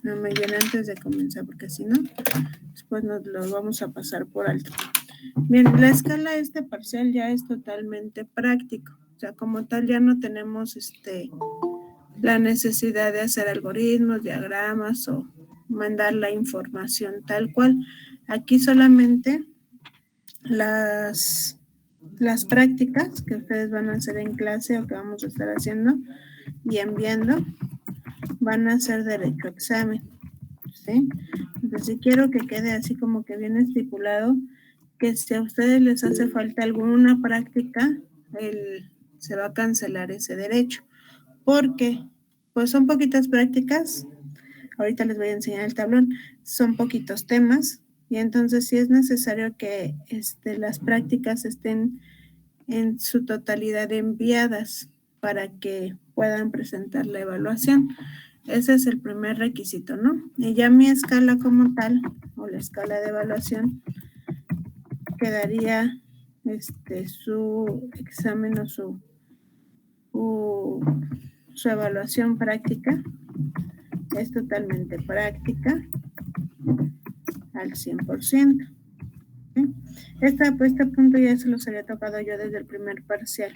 No me viene antes de comenzar, porque si no, después nos lo vamos a pasar por alto. Bien, la escala parcial ya es totalmente práctico. O sea, como tal ya no tenemos la necesidad de hacer algoritmos, diagramas o mandar la información tal cual. Aquí solamente las prácticas que ustedes van a hacer en clase o que vamos a estar haciendo y enviando van a ser derecho a examen, ¿sí? Entonces, si quiero que quede así como que bien estipulado, que si a ustedes les hace falta alguna práctica, se va a cancelar ese derecho, porque pues son poquitas prácticas. Ahorita les voy a enseñar el tablón, son poquitos temas, y entonces sí es necesario que las prácticas estén en su totalidad enviadas para que puedan presentar la evaluación. Ese es el primer requisito, ¿no? Y ya mi escala como tal, o la escala de evaluación, quedaría su examen o su evaluación práctica. Es totalmente práctica al 100%. ¿Sí? Este punto ya se los había tocado yo desde el primer parcial.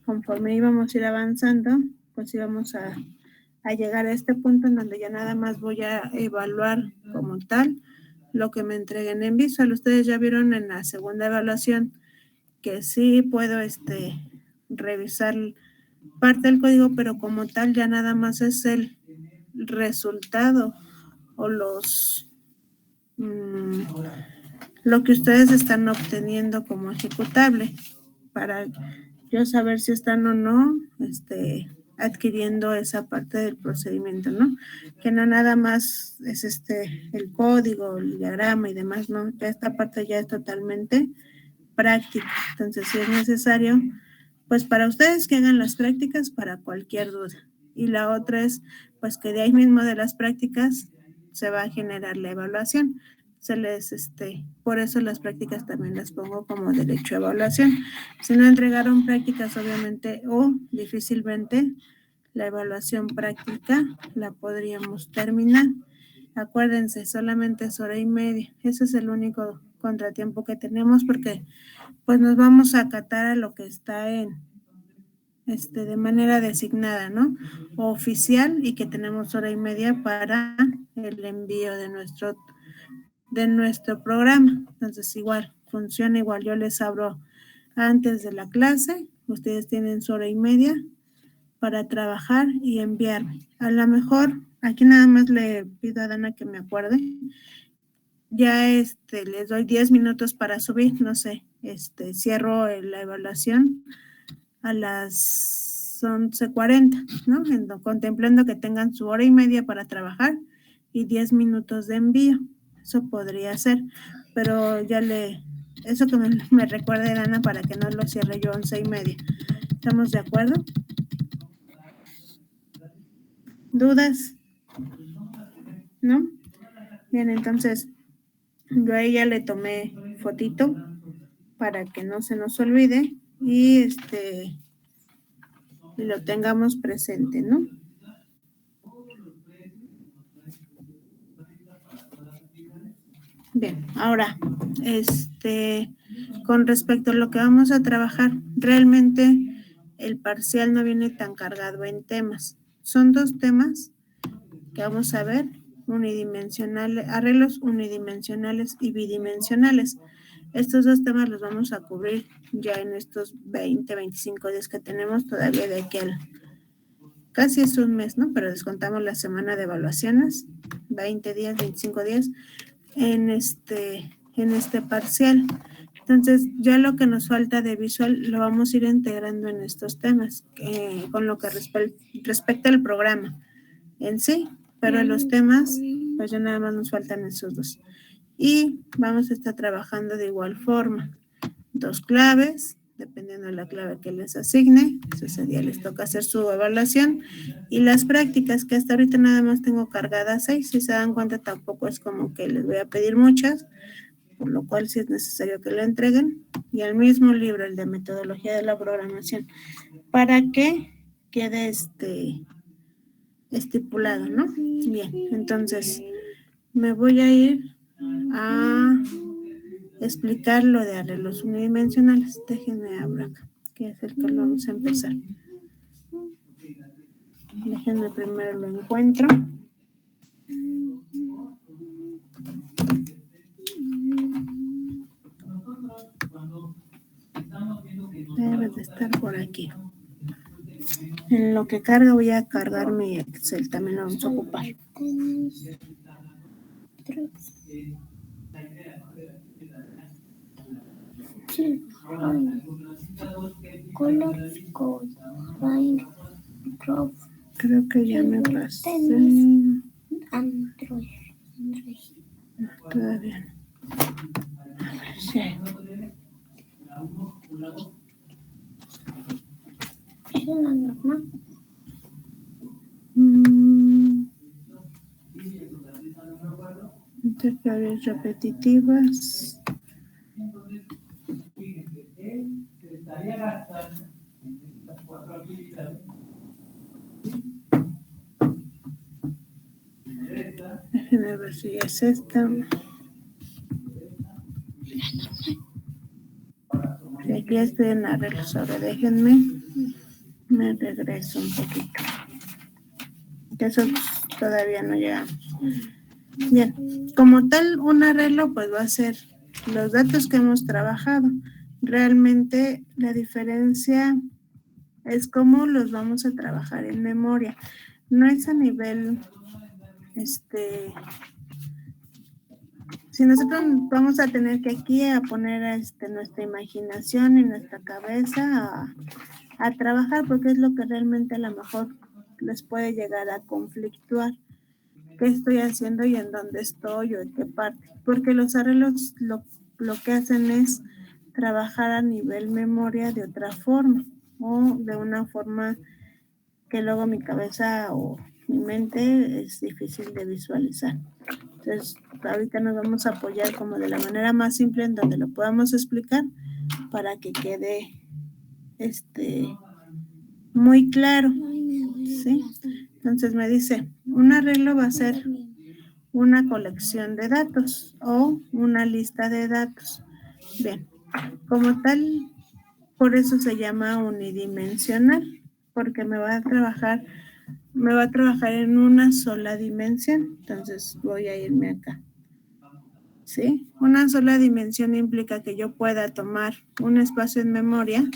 Conforme íbamos a ir avanzando, pues íbamos a llegar a este punto en donde ya nada más voy a evaluar como tal lo que me entreguen en visual. Ustedes ya vieron en la segunda evaluación que sí puedo revisar parte del código, pero como tal ya nada más es el resultado o lo que ustedes están obteniendo como ejecutable para yo saber si están o no adquiriendo esa parte del procedimiento, ¿no? Que no nada más es el código, el diagrama y demás, ¿no? Ya esta parte ya es totalmente práctica. Entonces, si es necesario, pues para ustedes que hagan las prácticas para cualquier duda. Y la otra es, pues que de ahí mismo de las prácticas se va a generar la evaluación. Por eso las prácticas también las pongo como derecho a evaluación. Si no entregaron prácticas, obviamente, o difícilmente, la evaluación práctica la podríamos terminar. Acuérdense, solamente es hora y media. Ese es el único contratiempo que tenemos porque pues nos vamos a acatar a lo que está de manera designada, ¿no? O oficial, y que tenemos hora y media para el envío de nuestro programa. Entonces igual, funciona igual. Yo les abro antes de la clase, ustedes tienen su hora y media para trabajar y enviarme. A lo mejor, aquí nada más le pido a Dana que me acuerde. Ya les doy 10 minutos para subir, no sé, cierro la evaluación a las 11:40, ¿no? Contemplando que tengan su hora y media para trabajar y 10 minutos de envío. Eso podría ser, pero eso que me recuerde, Dana, para que no lo cierre yo 11:30. ¿Estamos de acuerdo? ¿Dudas? ¿No? Bien, entonces yo a ella le tomé fotito para que no se nos olvide y lo tengamos presente, ¿no? Bien, ahora, con respecto a lo que vamos a trabajar, realmente el parcial no viene tan cargado en temas. Son 2 temas que vamos a ver, arreglos unidimensionales y bidimensionales. Estos 2 temas los vamos a cubrir ya en estos 20, 25 días que tenemos todavía de aquí casi es un mes, ¿no? Pero descontamos la semana de evaluaciones, 20 días, 25 días en este parcial. Entonces, ya lo que nos falta de visual lo vamos a ir integrando en estos temas, con lo que respecta al programa en sí, pero los temas, pues ya nada más nos faltan esos 2. Y vamos a estar trabajando de igual forma. 2 claves, dependiendo de la clave que les asigne. Ese día les toca hacer su evaluación. Y las prácticas, que hasta ahorita nada más tengo cargadas 6. Si se dan cuenta, tampoco es como que les voy a pedir muchas, por lo cual sí es necesario que lo entreguen. Y el mismo libro, el de metodología de la programación, para que quede estipulado, ¿no? Bien, entonces me voy a ir a explicar lo de arreglos unidimensionales. Déjenme abrir acá, que es el que vamos a empezar. Déjenme primero lo encuentro. Debe de estar por aquí. En lo que carga voy a cargar mi Excel, también lo vamos a ocupar. Creo que ya me pasé. Android. Todavía no. A ver si hay. ¿Es la norma? Intercambios repetitivas. Déjenme ver si ya es esta. Si aquí estoy en arreglos, ahora déjenme. Me regreso un poquito. Que eso todavía no llegamos. Bien, como tal, un arreglo pues va a ser los datos que hemos trabajado. Realmente la diferencia es cómo los vamos a trabajar en memoria. No es a nivel, si nosotros vamos a tener que aquí a poner nuestra imaginación y nuestra cabeza a trabajar, porque es lo que realmente a lo mejor les puede llegar a conflictuar. ¿Qué estoy haciendo y en dónde estoy o en qué parte? Porque los arreglos lo que hacen es trabajar a nivel memoria de otra forma o de una forma que luego mi cabeza o mi mente es difícil de visualizar. Entonces, ahorita nos vamos a apoyar como de la manera más simple en donde lo podamos explicar para que quede muy claro, ¿sí? Entonces me dice, un arreglo va a ser una colección de datos o una lista de datos. Bien, como tal, por eso se llama unidimensional, porque me va a trabajar en una sola dimensión. Entonces voy a irme acá. ¿Sí? Una sola dimensión implica que yo pueda tomar un espacio en memoria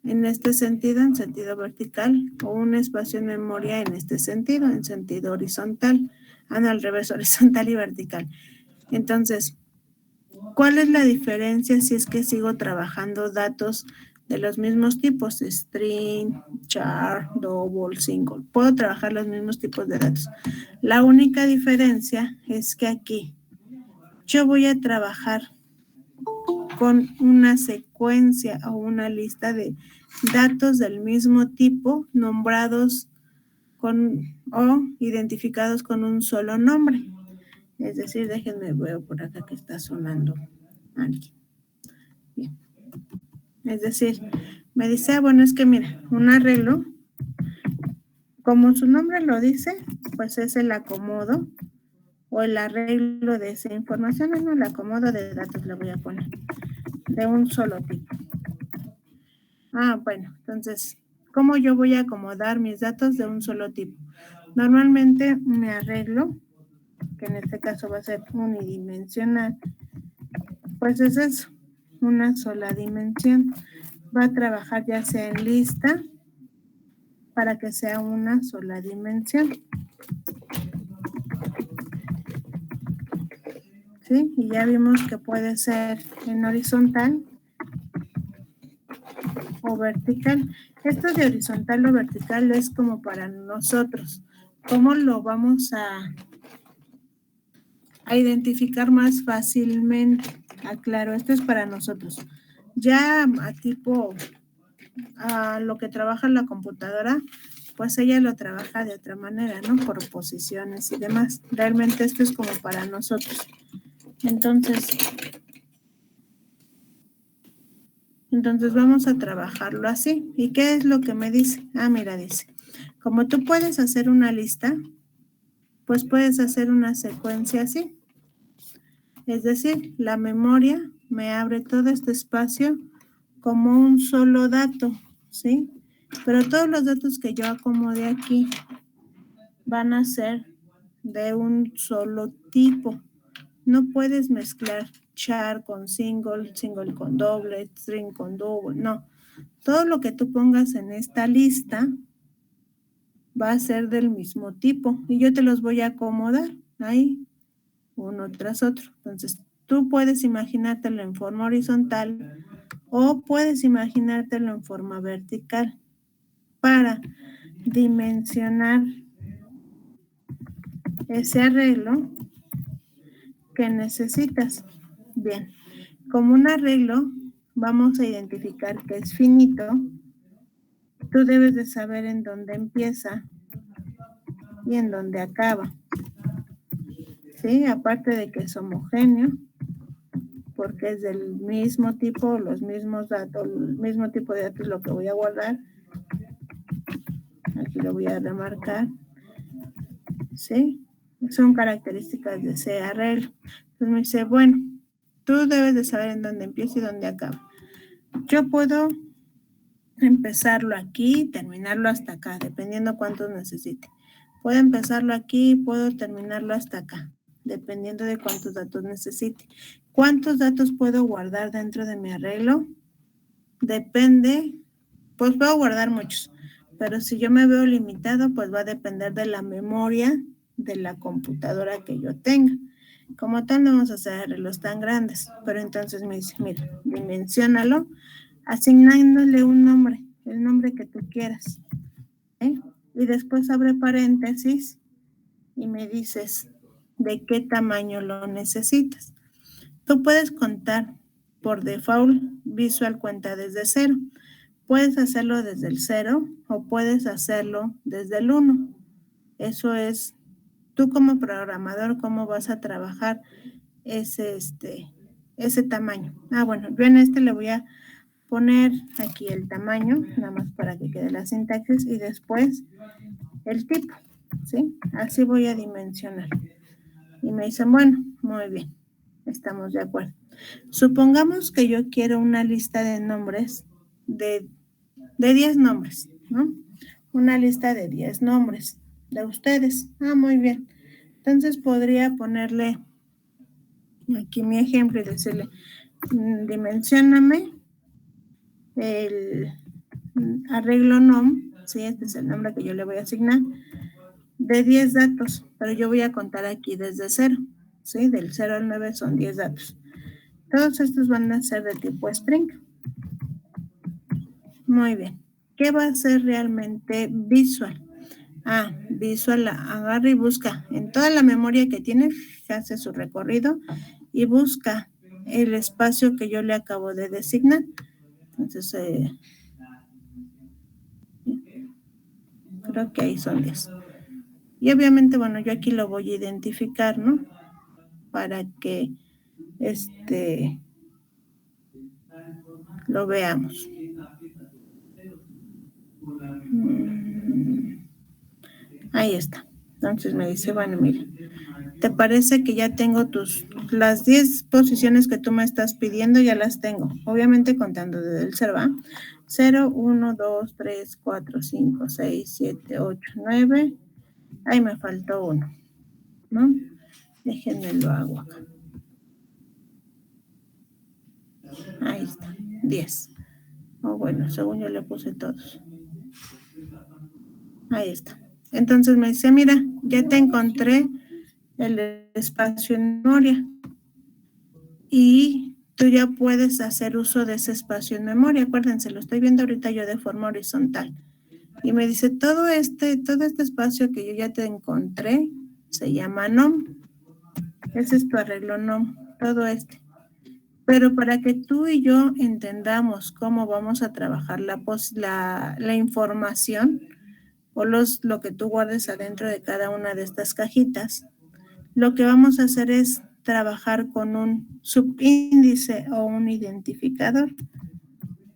en este sentido, en sentido vertical, o un espacio en memoria en este sentido, en sentido horizontal. No, al revés, horizontal y vertical. Entonces, ¿cuál es la diferencia si es que sigo trabajando datos de los mismos tipos? String, char, double, single. Puedo trabajar los mismos tipos de datos. La única diferencia es que aquí yo voy a trabajar con una secuencia o una lista de datos del mismo tipo nombrados o identificados con un solo nombre. Es decir, déjenme ver por acá que está sonando alguien. Bien. Es decir, me dice, bueno, es que mira, un arreglo, como su nombre lo dice, pues es el acomodo o el arreglo de esa información, no, el acomodo de datos le voy a poner, de un solo tipo. Bueno, entonces, ¿cómo yo voy a acomodar mis datos de un solo tipo? Normalmente me arreglo, que en este caso va a ser unidimensional, pues es eso, una sola dimensión. Va a trabajar ya sea en lista para que sea una sola dimensión. ¿Sí? Y ya vimos que puede ser en horizontal o vertical. Esto de horizontal o vertical es como para nosotros. ¿Cómo lo vamos a identificar más fácilmente? Aclaro, esto es para nosotros. Ya a tipo, a lo que trabaja la computadora, pues ella lo trabaja de otra manera, ¿no? Por posiciones y demás. Realmente esto es como para nosotros. Entonces vamos a trabajarlo así. ¿Y qué es lo que me dice? Mira, dice, Como tú puedes hacer una lista, pues puedes hacer una secuencia así. Es decir, la memoria me abre todo este espacio como un solo dato, ¿sí? Pero todos los datos que yo acomode aquí van a ser de un solo tipo. No puedes mezclar char con single, single con doble, string con double, no. Todo lo que tú pongas en esta lista va a ser del mismo tipo y yo te los voy a acomodar ahí, uno tras otro. Entonces, tú puedes imaginártelo en forma horizontal o puedes imaginártelo en forma vertical para dimensionar ese arreglo que necesitas. Bien, como un arreglo, vamos a identificar que es finito. Tú debes de saber en dónde empieza y en dónde acaba. ¿Sí? Aparte de que es homogéneo, porque es del mismo tipo, los mismos datos, el mismo tipo de datos lo que voy a guardar. Aquí lo voy a remarcar. ¿Sí? Son características de ese arreglo. Entonces me dice, bueno, tú debes de saber en dónde empieza y dónde acaba. Yo puedo empezarlo aquí y terminarlo hasta acá, dependiendo cuántos necesite. Puedo empezarlo aquí y puedo terminarlo hasta acá, dependiendo de cuántos datos necesite. ¿Cuántos datos puedo guardar dentro de mi arreglo? Depende, pues puedo guardar muchos, pero si yo me veo limitado, pues va a depender de la memoria de la computadora que yo tenga. Como tal, no vamos a hacer arreglos tan grandes, pero entonces me dice, mira, dimensiónalo, asignándole un nombre, el nombre que tú quieras. Y después abre paréntesis y me dices de qué tamaño lo necesitas. Tú puedes contar por default, Visual cuenta desde 0. Puedes hacerlo desde el 0 o puedes hacerlo desde el 1. Eso es tú como programador, cómo vas a trabajar ese tamaño. Bueno, yo en le voy a poner aquí el tamaño, nada más para que quede la sintaxis, y después el tipo, ¿sí? Así voy a dimensionar. Y me dicen, bueno, muy bien, estamos de acuerdo. Supongamos que yo quiero una lista de nombres de 10 nombres, ¿no? Una lista de 10 nombres de ustedes. Muy bien. Entonces podría ponerle aquí mi ejemplo y decirle, dimensióname el arreglo nom, ¿sí? Este es el nombre que yo le voy a asignar, de 10 datos, pero yo voy a contar aquí desde 0, ¿sí? Del 0 al 9 son 10 datos. Todos estos van a ser de tipo string. Muy bien. ¿Qué va a ser realmente Visual? Visual agarra y busca en toda la memoria que tiene, hace su recorrido y busca el espacio que yo le acabo de designar. Entonces, creo que ahí son 10. Y obviamente, bueno, yo aquí lo voy a identificar, ¿no? Para que lo veamos. Ahí está. Entonces me dice, bueno, mira, ¿te parece que ya tengo las 10 posiciones que tú me estás pidiendo? Ya las tengo. Obviamente contando desde el 0, ¿va? 0, 1, 2, 3, 4, 5, 6, 7, 8, 9. Ahí me faltó uno, ¿no? Déjenme lo hago acá. Ahí está, 10. Bueno, según yo le puse todos. Ahí está. Entonces me dice, mira, ya te encontré el espacio en memoria y tú ya puedes hacer uso de ese espacio en memoria. Acuérdense, lo estoy viendo ahorita yo de forma horizontal. Y me dice, todo este espacio que yo ya te encontré se llama nom. Ese es tu arreglo nom, todo este. Pero para que tú y yo entendamos cómo vamos a trabajar la información o lo que tú guardes adentro de cada una de estas cajitas, lo que vamos a hacer es trabajar con un subíndice o un identificador.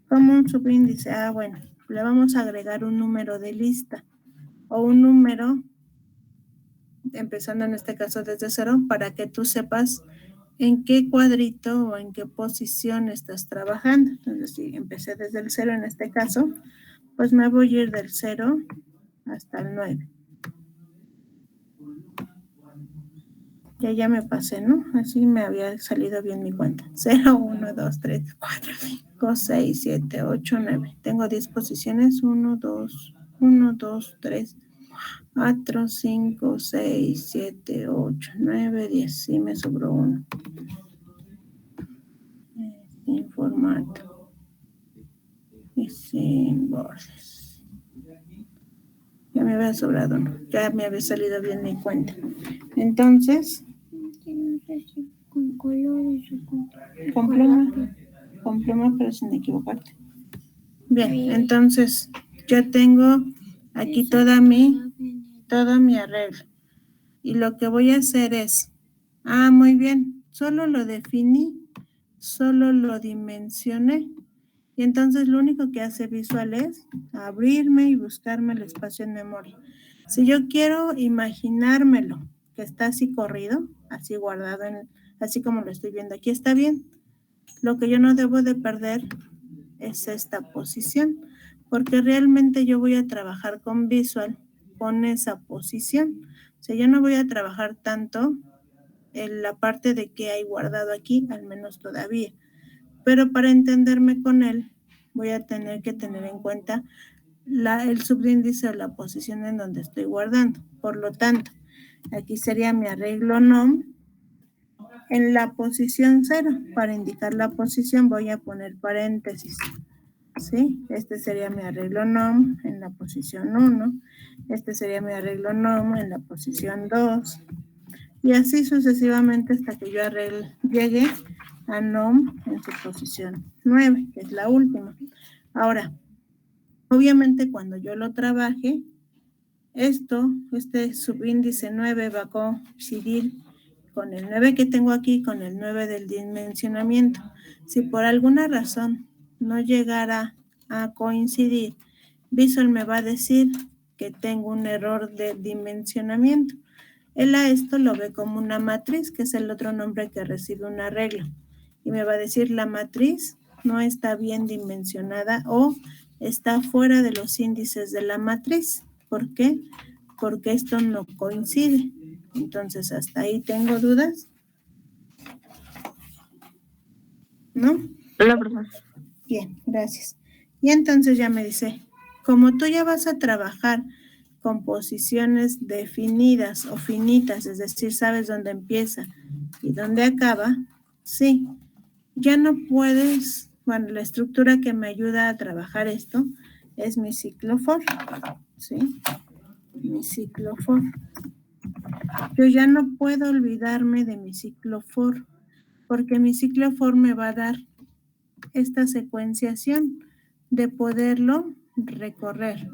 Como un subíndice, bueno, le vamos a agregar un número de lista. o un número, empezando en este caso desde 0, para que tú sepas en qué cuadrito o en qué posición estás trabajando. Entonces, si empecé desde el 0 en este caso, pues me voy a ir del 0 hasta el 9. Ya me pasé, ¿no? Así me había salido bien mi cuenta. 0, 1, 2, 3, 4, 5, 6, 7, 8, 9. Tengo 10 posiciones. 1, 2, 3, 4, 5, 6, 7, 8, 9, 10. Sí, me sobró uno. Sin formato. Y sin bordes. Ya me había sobrado uno. Ya me había salido bien mi cuenta. Entonces... No sé si con colores o con pluma, pero sin equivocarte. Bien, entonces ya tengo aquí todo mi arreglo. Y lo que voy a hacer es, muy bien, solo lo definí, solo lo dimensioné. Y entonces lo único que hace Visual es abrirme y buscarme el espacio en memoria. Si yo quiero imaginármelo, que está así corrido, así guardado, así como lo estoy viendo aquí, está bien. Lo que yo no debo de perder es esta posición, porque realmente yo voy a trabajar con Visual con esa posición. O sea, yo no voy a trabajar tanto en la parte de que hay guardado aquí, al menos todavía. Pero para entenderme con él, voy a tener que tener en cuenta el subíndice o la posición en donde estoy guardando. Por lo tanto, aquí sería mi arreglo NOM en la posición 0. Para indicar la posición voy a poner paréntesis. ¿Sí? Este sería mi arreglo NOM en la posición 1. Este sería mi arreglo NOM en la posición 2. Y así sucesivamente hasta que yo llegue a NOM en su posición 9, que es la última. Ahora, obviamente cuando yo lo trabaje, este subíndice 9 va a coincidir con el 9 que tengo aquí, con el 9 del dimensionamiento. Si por alguna razón no llegara a coincidir, Visual me va a decir que tengo un error de dimensionamiento. Él a esto lo ve como una matriz, que es el otro nombre que recibe un arreglo. Y me va a decir la matriz no está bien dimensionada o está fuera de los índices de la matriz. ¿Por qué? Porque esto no coincide. Entonces, ¿hasta ahí tengo dudas? ¿No? No, profesor. Bien, gracias. Y entonces ya me dice, como tú ya vas a trabajar con posiciones definidas o finitas, es decir, sabes dónde empieza y dónde acaba, sí, ya no puedes, bueno, la estructura que me ayuda a trabajar esto es mi ciclo for, ¿sí? Mi ciclo for. Yo ya no puedo olvidarme de mi ciclo for, porque mi ciclo for me va a dar esta secuenciación de poderlo recorrer,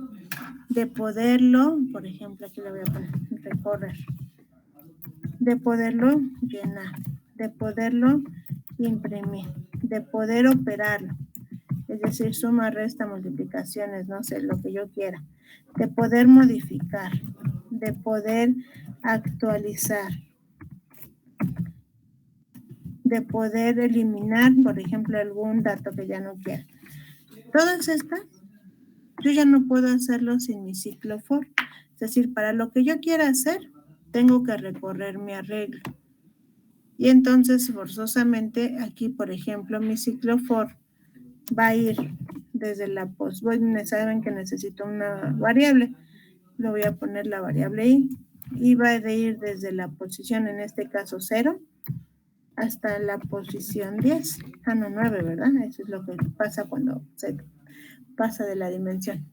de poderlo, por ejemplo, aquí lo voy a poner, recorrer, de poderlo llenar, de poderlo imprimir, de poder operarlo, es decir, suma, resta, multiplicaciones, no sé, lo que yo quiera, de poder modificar, de poder actualizar, de poder eliminar, por ejemplo, algún dato que ya no quiera. Todas estas, yo ya no puedo hacerlo sin mi ciclo for. Es decir, para lo que yo quiera hacer, tengo que recorrer mi arreglo. Y entonces, forzosamente, aquí, por ejemplo, mi ciclo for va a ir desde la saben que necesito una variable. Le voy a poner la variable y va a ir desde la posición, en este caso 0, hasta la posición 10. No, 9, ¿verdad? Eso es lo que pasa cuando se pasa de la dimensión.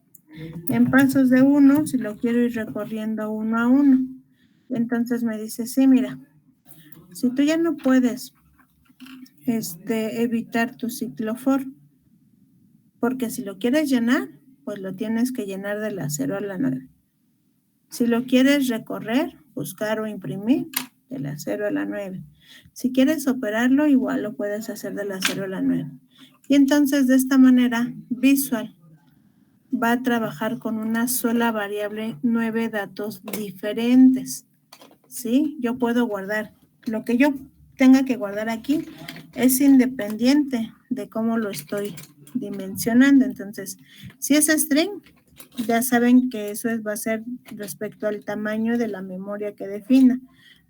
En pasos de 1, si lo quiero ir recorriendo uno a uno. Entonces me dice, sí, mira, si tú ya no puedes evitar tu ciclo for, porque si lo quieres llenar, pues lo tienes que llenar de la 0 a la 9. Si lo quieres recorrer, buscar o imprimir, de la 0 a la 9. Si quieres operarlo, igual lo puedes hacer de la 0 a la 9. Y entonces, de esta manera, Visual va a trabajar con una sola variable 9 datos diferentes, ¿sí? Yo puedo guardar. Lo que yo tenga que guardar aquí es independiente de cómo lo estoy dimensionando. Entonces, si es string, ya saben que eso va a ser respecto al tamaño de la memoria que defina.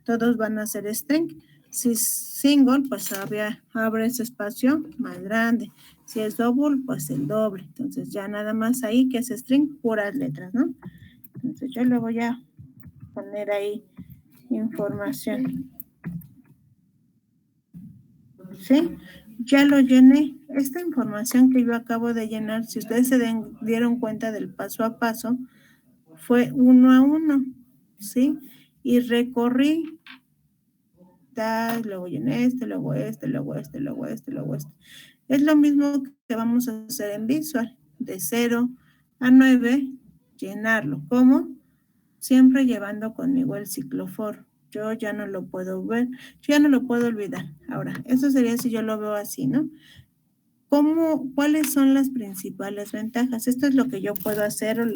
Todos van a ser string. Si es single, pues abre ese espacio más grande. Si es double, pues el doble. Entonces ya nada más ahí que es string, puras letras, ¿no? Entonces yo le voy a poner ahí información. ¿Sí? Ya lo llené. Esta información que yo acabo de llenar, si ustedes se dieron cuenta del paso a paso, fue 1 a 1, ¿sí? Y recorrí, luego llené luego luego luego luego Es lo mismo que vamos a hacer en Visual, de 0 a 9, llenarlo. ¿Cómo? Siempre llevando conmigo el ciclo for. Yo ya no lo puedo ver, yo ya no lo puedo olvidar. Ahora, eso sería si yo lo veo así, ¿no? ¿Cuáles son las principales ventajas? Esto es lo que yo puedo hacer o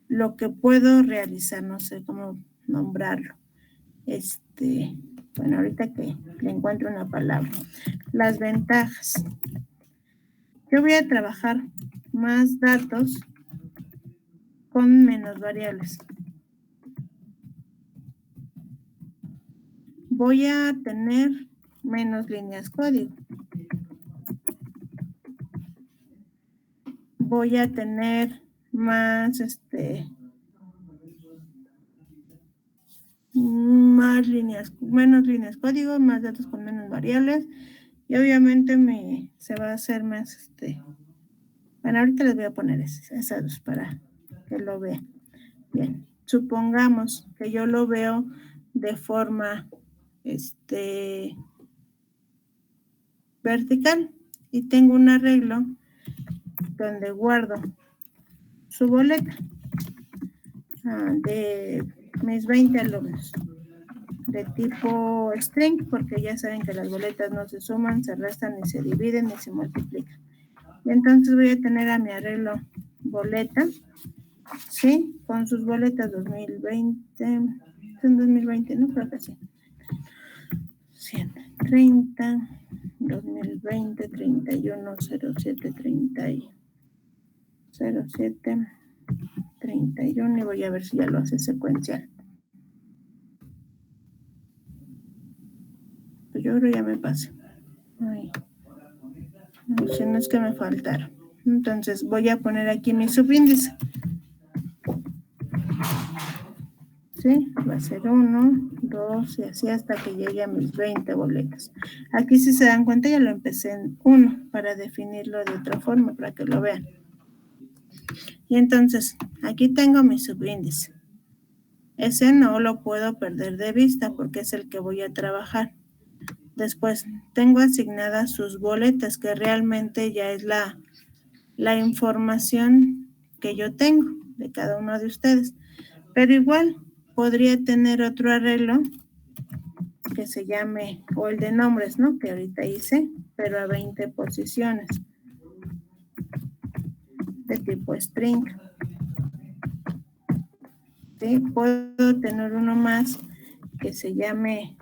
lo que puedo realizar, no sé cómo nombrarlo. Bueno, ahorita que le encuentro una palabra. Las ventajas. Yo voy a trabajar más datos con menos variables. Voy a tener menos líneas código. Voy a tener más, menos líneas código, más datos con menos variables. Y obviamente se va a hacer más, bueno, ahorita les voy a poner esas dos para que lo vean. Bien, supongamos que yo lo veo de forma, vertical y tengo un arreglo donde guardo su boleta de mis 20 alumnos de tipo string, porque ya saben que las boletas no se suman, se restan, ni se dividen, ni se multiplican. Y entonces voy a tener a mi arreglo boleta, ¿sí? Con sus boletas 2020, en 2020, no creo que sí. 130, 2020, 31, 07, 30, 07, 31, y voy a ver si ya lo hace secuencial. Pues yo creo ya me pasé. Ay. Si no es que me faltaron. Entonces voy a poner aquí mi subíndice. ¿Sí? Va a ser 1, 2 y así hasta que llegue a mis 20 boletas. Aquí si se dan cuenta ya lo empecé en 1 para definirlo de otra forma, para que lo vean. Y entonces aquí tengo mi subíndice. Ese no lo puedo perder de vista porque es el que voy a trabajar. Después tengo asignadas sus boletas, que realmente ya es la información que yo tengo de cada uno de ustedes. Pero igual podría tener otro arreglo que se llame, o el de nombres, ¿no? Que ahorita hice, pero a 20 posiciones de tipo string. ¿Sí? Puedo tener uno más que se llame,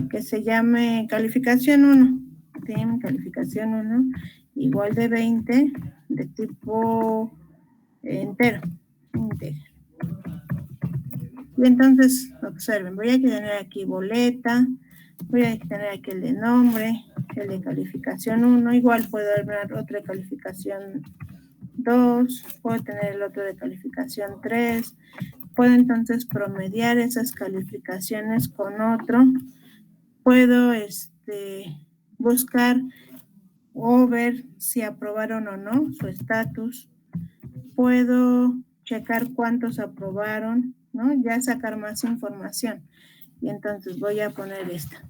que se llame calificación 1. ¿Sí? Calificación 1, igual de 20, de tipo entero. Y entonces, observen, voy a tener aquí boleta, voy a tener aquí el de nombre, el de calificación 1, igual puedo armar otro de calificación 2, puedo tener el otro de calificación 3, puedo entonces promediar esas calificaciones con otro, puedo buscar o ver si aprobaron o no su estatus, puedo checar cuántos aprobaron, ¿no? Ya sacar más información. Y entonces voy a poner esta.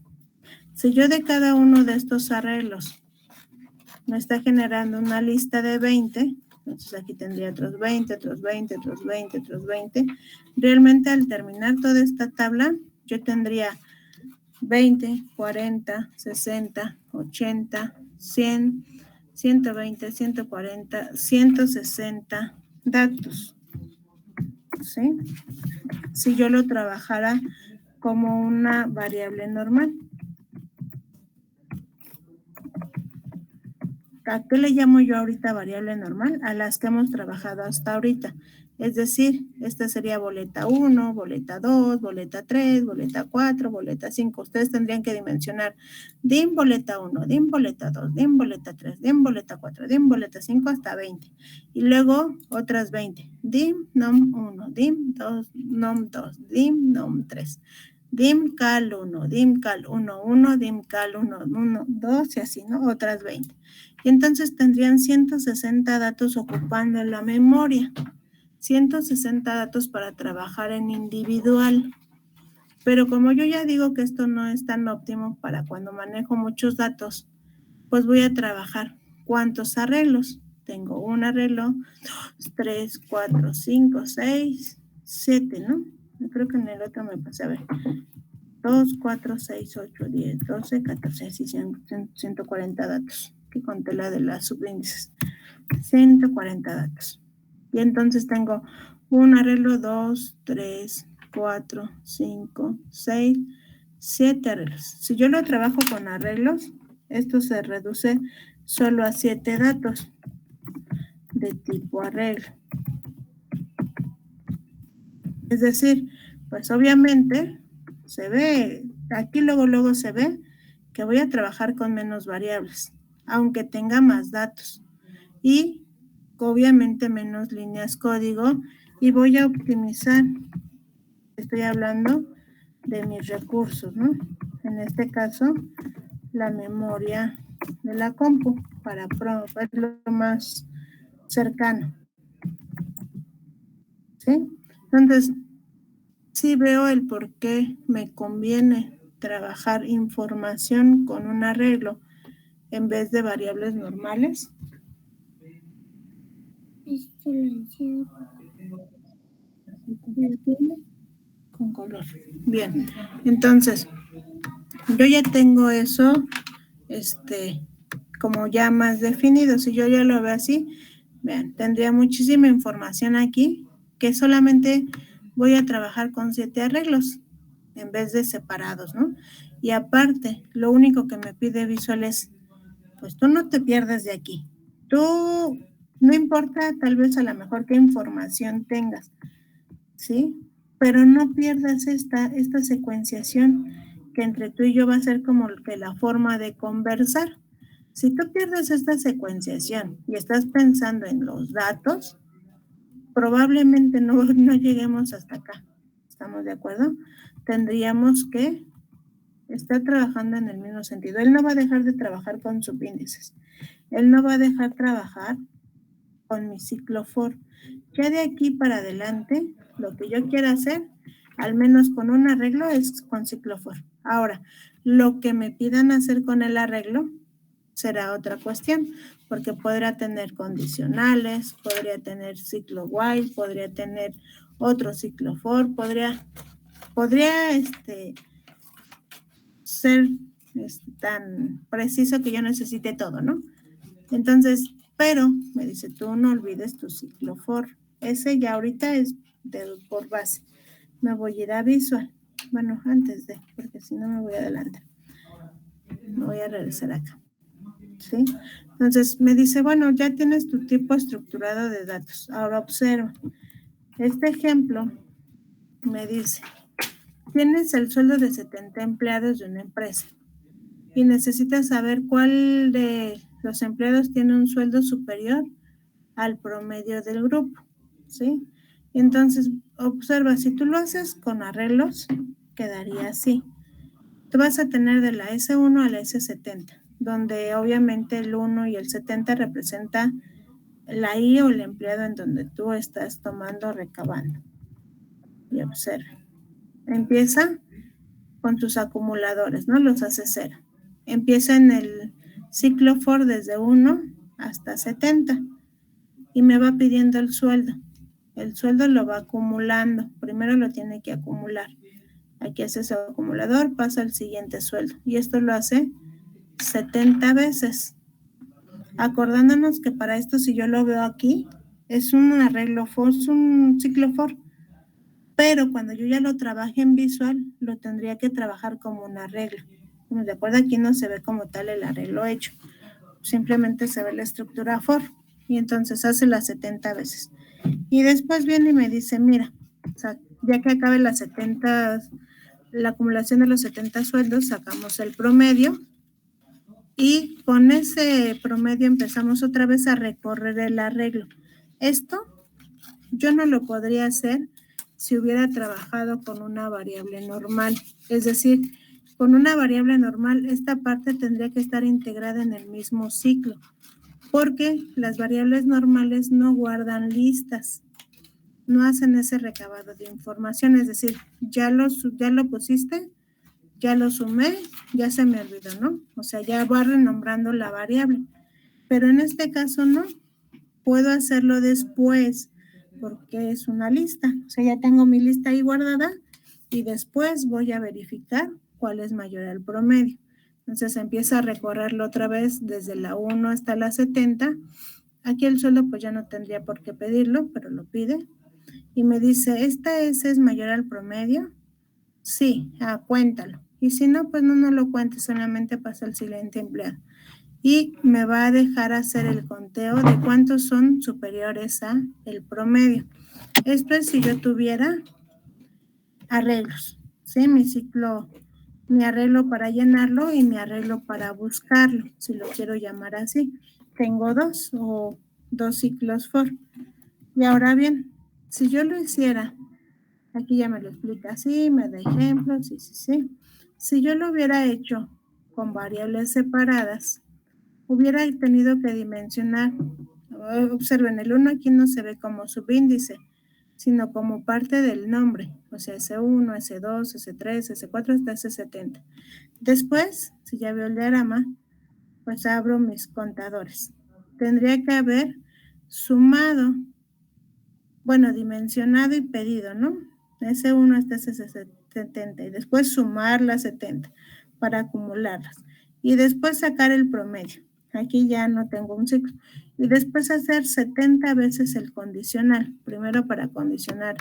Si yo de cada uno de estos arreglos me está generando una lista de 20, entonces aquí tendría otros 20, otros 20, otros 20, otros 20. Realmente al terminar toda esta tabla, yo tendría 20, 40, 60, 80, 100, 120, 140, 160 datos, ¿sí? Si yo lo trabajara como una variable normal. ¿A qué le llamo yo ahorita variable normal? A las que hemos trabajado hasta ahorita. Es decir, esta sería boleta 1, boleta 2, boleta 3, boleta 4, boleta 5. Ustedes tendrían que dimensionar DIM boleta 1, DIM boleta 2, DIM boleta 3, DIM boleta 4, DIM boleta 5 hasta 20. Y luego otras 20. DIM NOM 1, DIM 2, NOM 2, DIM NOM 3. DIM cal 1, DIM cal 1, 1, DIM cal 1, 1, 2 y así, ¿no? Otras 20. Y entonces tendrían 160 datos ocupando la memoria. 160 datos para trabajar en individual. Pero como yo ya digo que esto no es tan óptimo para cuando manejo muchos datos, pues voy a trabajar cuántos arreglos. Tengo un arreglo, 2, 3, 4, 5, 6, 7, ¿no? Yo creo que en el otro me pasé a ver. 2, 4, 6, 8, 10, 12, 14, así 140 datos. Que conté la de las subíndices. 140 datos. Y entonces tengo un arreglo, 2, 3, 4, 5, 6, 7 arreglos. Si yo lo trabajo con arreglos, esto se reduce solo a 7 datos de tipo arreglo. Es decir, pues obviamente se ve, aquí luego se ve que voy a trabajar con menos variables, aunque tenga más datos. Y obviamente menos líneas código y voy a optimizar. Estoy hablando de mis recursos, ¿no? En este caso, la memoria de la compu para verlo más cercano. ¿Sí? Entonces, sí veo el por qué me conviene trabajar información con un arreglo en vez de variables normales. Con color. Bien, entonces, yo ya tengo eso, como ya más definido. Si yo ya lo veo así, vean, tendría muchísima información aquí que solamente voy a trabajar con 7 arreglos en vez de separados, ¿no? Y aparte, lo único que me pide Visual es, pues tú no te pierdas de aquí. Tú, no importa tal vez a lo mejor qué información tengas, ¿sí? Pero no pierdas esta secuenciación que entre tú y yo va a ser como que la forma de conversar. Si tú pierdes esta secuenciación y estás pensando en los datos, probablemente no lleguemos hasta acá. ¿Estamos de acuerdo? Tendríamos que estar trabajando en el mismo sentido. Él no va a dejar de trabajar con subíndices. Él no va a dejar de trabajar con mi ciclo for. Ya de aquí para adelante, lo que yo quiera hacer, al menos con un arreglo, es con ciclo for. Ahora, lo que me pidan hacer con el arreglo será otra cuestión, porque podría tener condicionales, podría tener ciclo while, podría tener otro ciclo for, podría ser tan preciso que yo necesite todo, ¿no? Entonces, pero me dice, tú no olvides tu ciclo for. Ese ya ahorita es por base. Me voy a ir a Visual. Bueno, antes de, porque si no me voy adelante. Me voy a regresar acá. ¿Sí? Entonces me dice, bueno, ya tienes tu tipo estructurado de datos. Ahora observa. Este ejemplo me dice, tienes el sueldo de 70 empleados de una empresa y necesitas saber cuál de los empleados tiene un sueldo superior al promedio del grupo, ¿sí? Entonces, observa, si tú lo haces con arreglos, quedaría así. Tú vas a tener de la S1 a la S70, donde obviamente el 1 y el 70 representa la I o el empleado en donde tú estás tomando, recabando. Y observa. Empieza con tus acumuladores, ¿no? Los hace 0. Empieza en el ciclo for desde 1 hasta 70 y me va pidiendo el sueldo. El sueldo lo va acumulando. Primero lo tiene que acumular. Aquí hace su acumulador, pasa al siguiente sueldo. Y esto lo hace 70 veces. acordándonos que para esto, si yo lo veo aquí, es un arreglo for, es un ciclo for, pero cuando yo ya lo trabaje en visual, lo tendría que trabajar como un arreglo. Como de acuerdo, aquí no se ve como tal el arreglo hecho, simplemente se ve la estructura for, y entonces hace las 70 veces. Y después viene y me dice, mira, o sea, ya que acabe las 70, la acumulación de los 70 sueldos, sacamos el promedio, y con ese promedio empezamos otra vez a recorrer el arreglo. Esto yo no lo podría hacer si hubiera trabajado con una variable normal. Es decir, con una variable normal, esta parte tendría que estar integrada en el mismo ciclo, porque las variables normales no guardan listas, no hacen ese recabado de información. Es decir, ya lo pusiste, ya lo sumé, ya se me olvidó, ¿no? O sea, ya va renombrando la variable. Pero en este caso no, puedo hacerlo después porque es una lista. O sea, ya tengo mi lista ahí guardada y después voy a verificar cuál es mayor al promedio. Entonces empieza a recorrerlo otra vez desde la 1 hasta la 70. Aquí el sueldo pues ya no tendría por qué pedirlo, pero lo pide. Y me dice, ¿esta es mayor al promedio? Sí, cuéntalo. Y si no, pues no lo cuentes, solamente pasa al siguiente empleado. Y me va a dejar hacer el conteo de cuántos son superiores a el promedio. Esto es si yo tuviera arreglos, ¿sí? Mi ciclo, mi arreglo para llenarlo y mi arreglo para buscarlo, si lo quiero llamar así. Tengo dos ciclos for. Y ahora bien, si yo lo hiciera, aquí ya me lo explica así, me da ejemplos, sí. Si yo lo hubiera hecho con variables separadas, hubiera tenido que dimensionar. Observen, el 1 aquí no se ve como subíndice, sino como parte del nombre, o sea, S1, S2, S3, S4 hasta S70. Después, si ya veo el diagrama, pues abro mis contadores. Tendría que haber sumado, bueno, dimensionado y pedido, ¿no? S1 hasta S70 y después sumar las 70 para acumularlas y después sacar el promedio. Aquí ya no tengo un ciclo. Y después hacer 70 veces el condicional. Primero para condicionar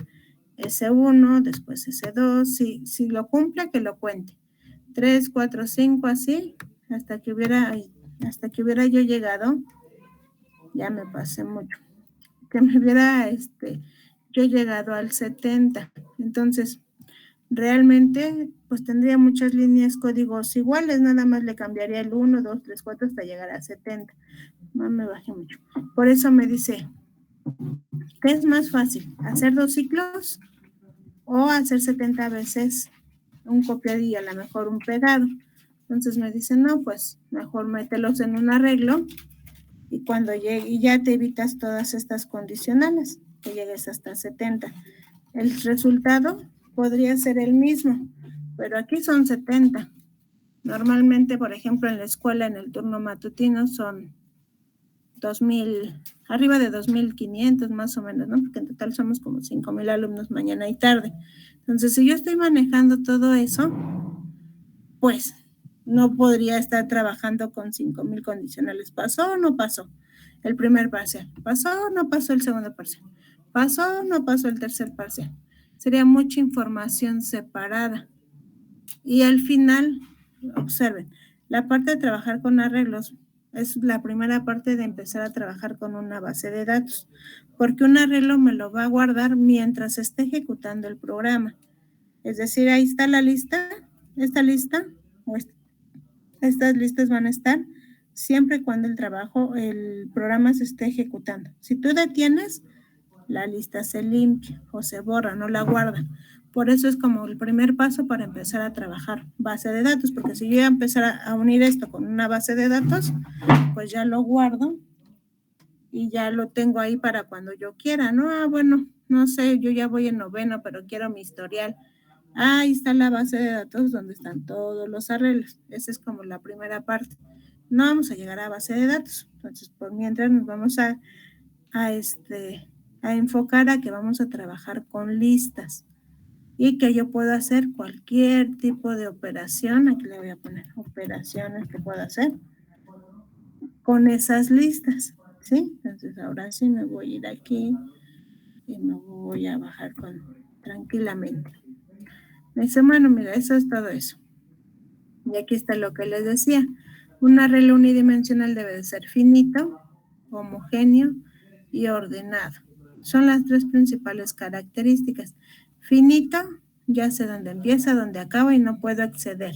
S1, después S2. Si lo cumple, que lo cuente. 3, 4, 5, así, hasta que hubiera yo llegado. Ya me pasé mucho. Que me hubiera yo llegado al 70. Entonces, realmente, pues tendría muchas líneas códigos iguales, nada más le cambiaría el 1, 2, 3, 4 hasta llegar a 70. No me bajé mucho. Por eso me dice, ¿qué es más fácil? ¿Hacer 2 ciclos o hacer 70 veces un copiado y a lo mejor un pegado? Entonces me dice, no, pues mejor mételos en un arreglo y cuando llegue, y ya te evitas todas estas condicionales, que llegues hasta 70. El resultado podría ser el mismo, pero aquí son 70. Normalmente, por ejemplo, en la escuela, en el turno matutino, son 2,000, arriba de 2,500 más o menos, ¿no? Porque en total somos como 5,000 alumnos mañana y tarde. Entonces, si yo estoy manejando todo eso, pues no podría estar trabajando con 5,000 condicionales. ¿Pasó o no pasó el primer parcial? ¿Pasó o no pasó el segundo parcial? ¿Pasó o no pasó el tercer parcial? Sería mucha información separada. Y al final, observen, la parte de trabajar con arreglos es la primera parte de empezar a trabajar con una base de datos, porque un arreglo me lo va a guardar mientras esté ejecutando el programa. Es decir, ahí está la lista, esta lista, o estas listas van a estar siempre cuando el programa se esté ejecutando. Si tú detienes, la lista se limpia o se borra, no la guarda. Por eso es como el primer paso para empezar a trabajar base de datos, porque si yo voy a empezar a unir esto con una base de datos, pues ya lo guardo y ya lo tengo ahí para cuando yo quiera, ¿no? Bueno, no sé, yo ya voy en noveno, pero quiero mi historial. Ahí está la base de datos donde están todos los arreglos. Esa es como la primera parte. No vamos a llegar a base de datos. Entonces, por mientras nos vamos a enfocar a que vamos a trabajar con listas y que yo puedo hacer cualquier tipo de operación. Aquí le voy a poner operaciones que puedo hacer. con esas listas, ¿sí? Entonces ahora sí me voy a ir aquí y me voy a bajar tranquilamente. Me dice, bueno, mira, eso es todo eso. Y aquí está lo que les decía. Un arreglo unidimensional debe de ser finito, homogéneo y ordenado. Son las tres principales características. Finito, ya sé dónde empieza, dónde acaba y no puedo acceder.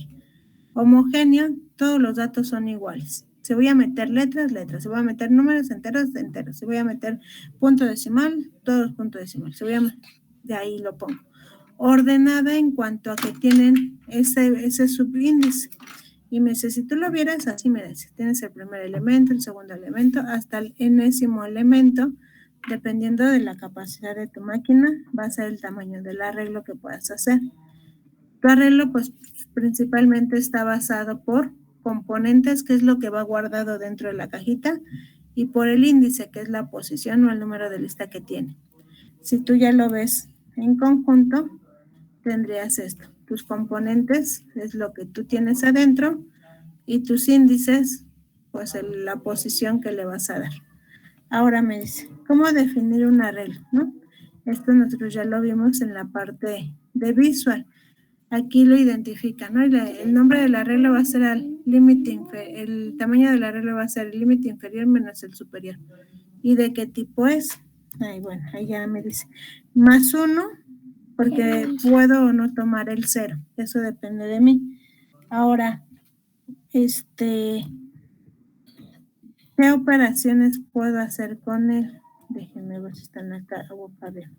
Homogéneo, todos los datos son iguales. Si voy a meter letras, letras. Si voy a meter números enteros, enteros. Si voy a meter punto decimal, todos punto decimal. Si voy a de ahí lo pongo. Ordenada en cuanto a que tienen ese subíndice. Y me dice, si tú lo vieras así, me dice, tienes el primer elemento, el segundo elemento, hasta el enésimo elemento, dependiendo de la capacidad de tu máquina, va a ser el tamaño del arreglo que puedas hacer. Tu arreglo, pues, principalmente está basado por componentes, que es lo que va guardado dentro de la cajita, y por el índice, que es la posición o el número de lista que tiene. Si tú ya lo ves en conjunto, tendrías esto. Tus componentes es lo que tú tienes adentro y tus índices, pues la posición que le vas a dar. Ahora me dice, ¿cómo definir un arreglo? ¿No? Esto nosotros ya lo vimos en la parte de visual. Aquí lo identifica, ¿no? El nombre del arreglo va a ser el límite el tamaño del arreglo va a ser el límite inferior menos el superior. ¿Y de qué tipo es? Ay, bueno, ahí ya me dice. +1, porque puedo o no tomar el 0. Eso depende de mí. Ahora, ¿qué operaciones puedo hacer con él? Déjenme ver si están acá. A ver.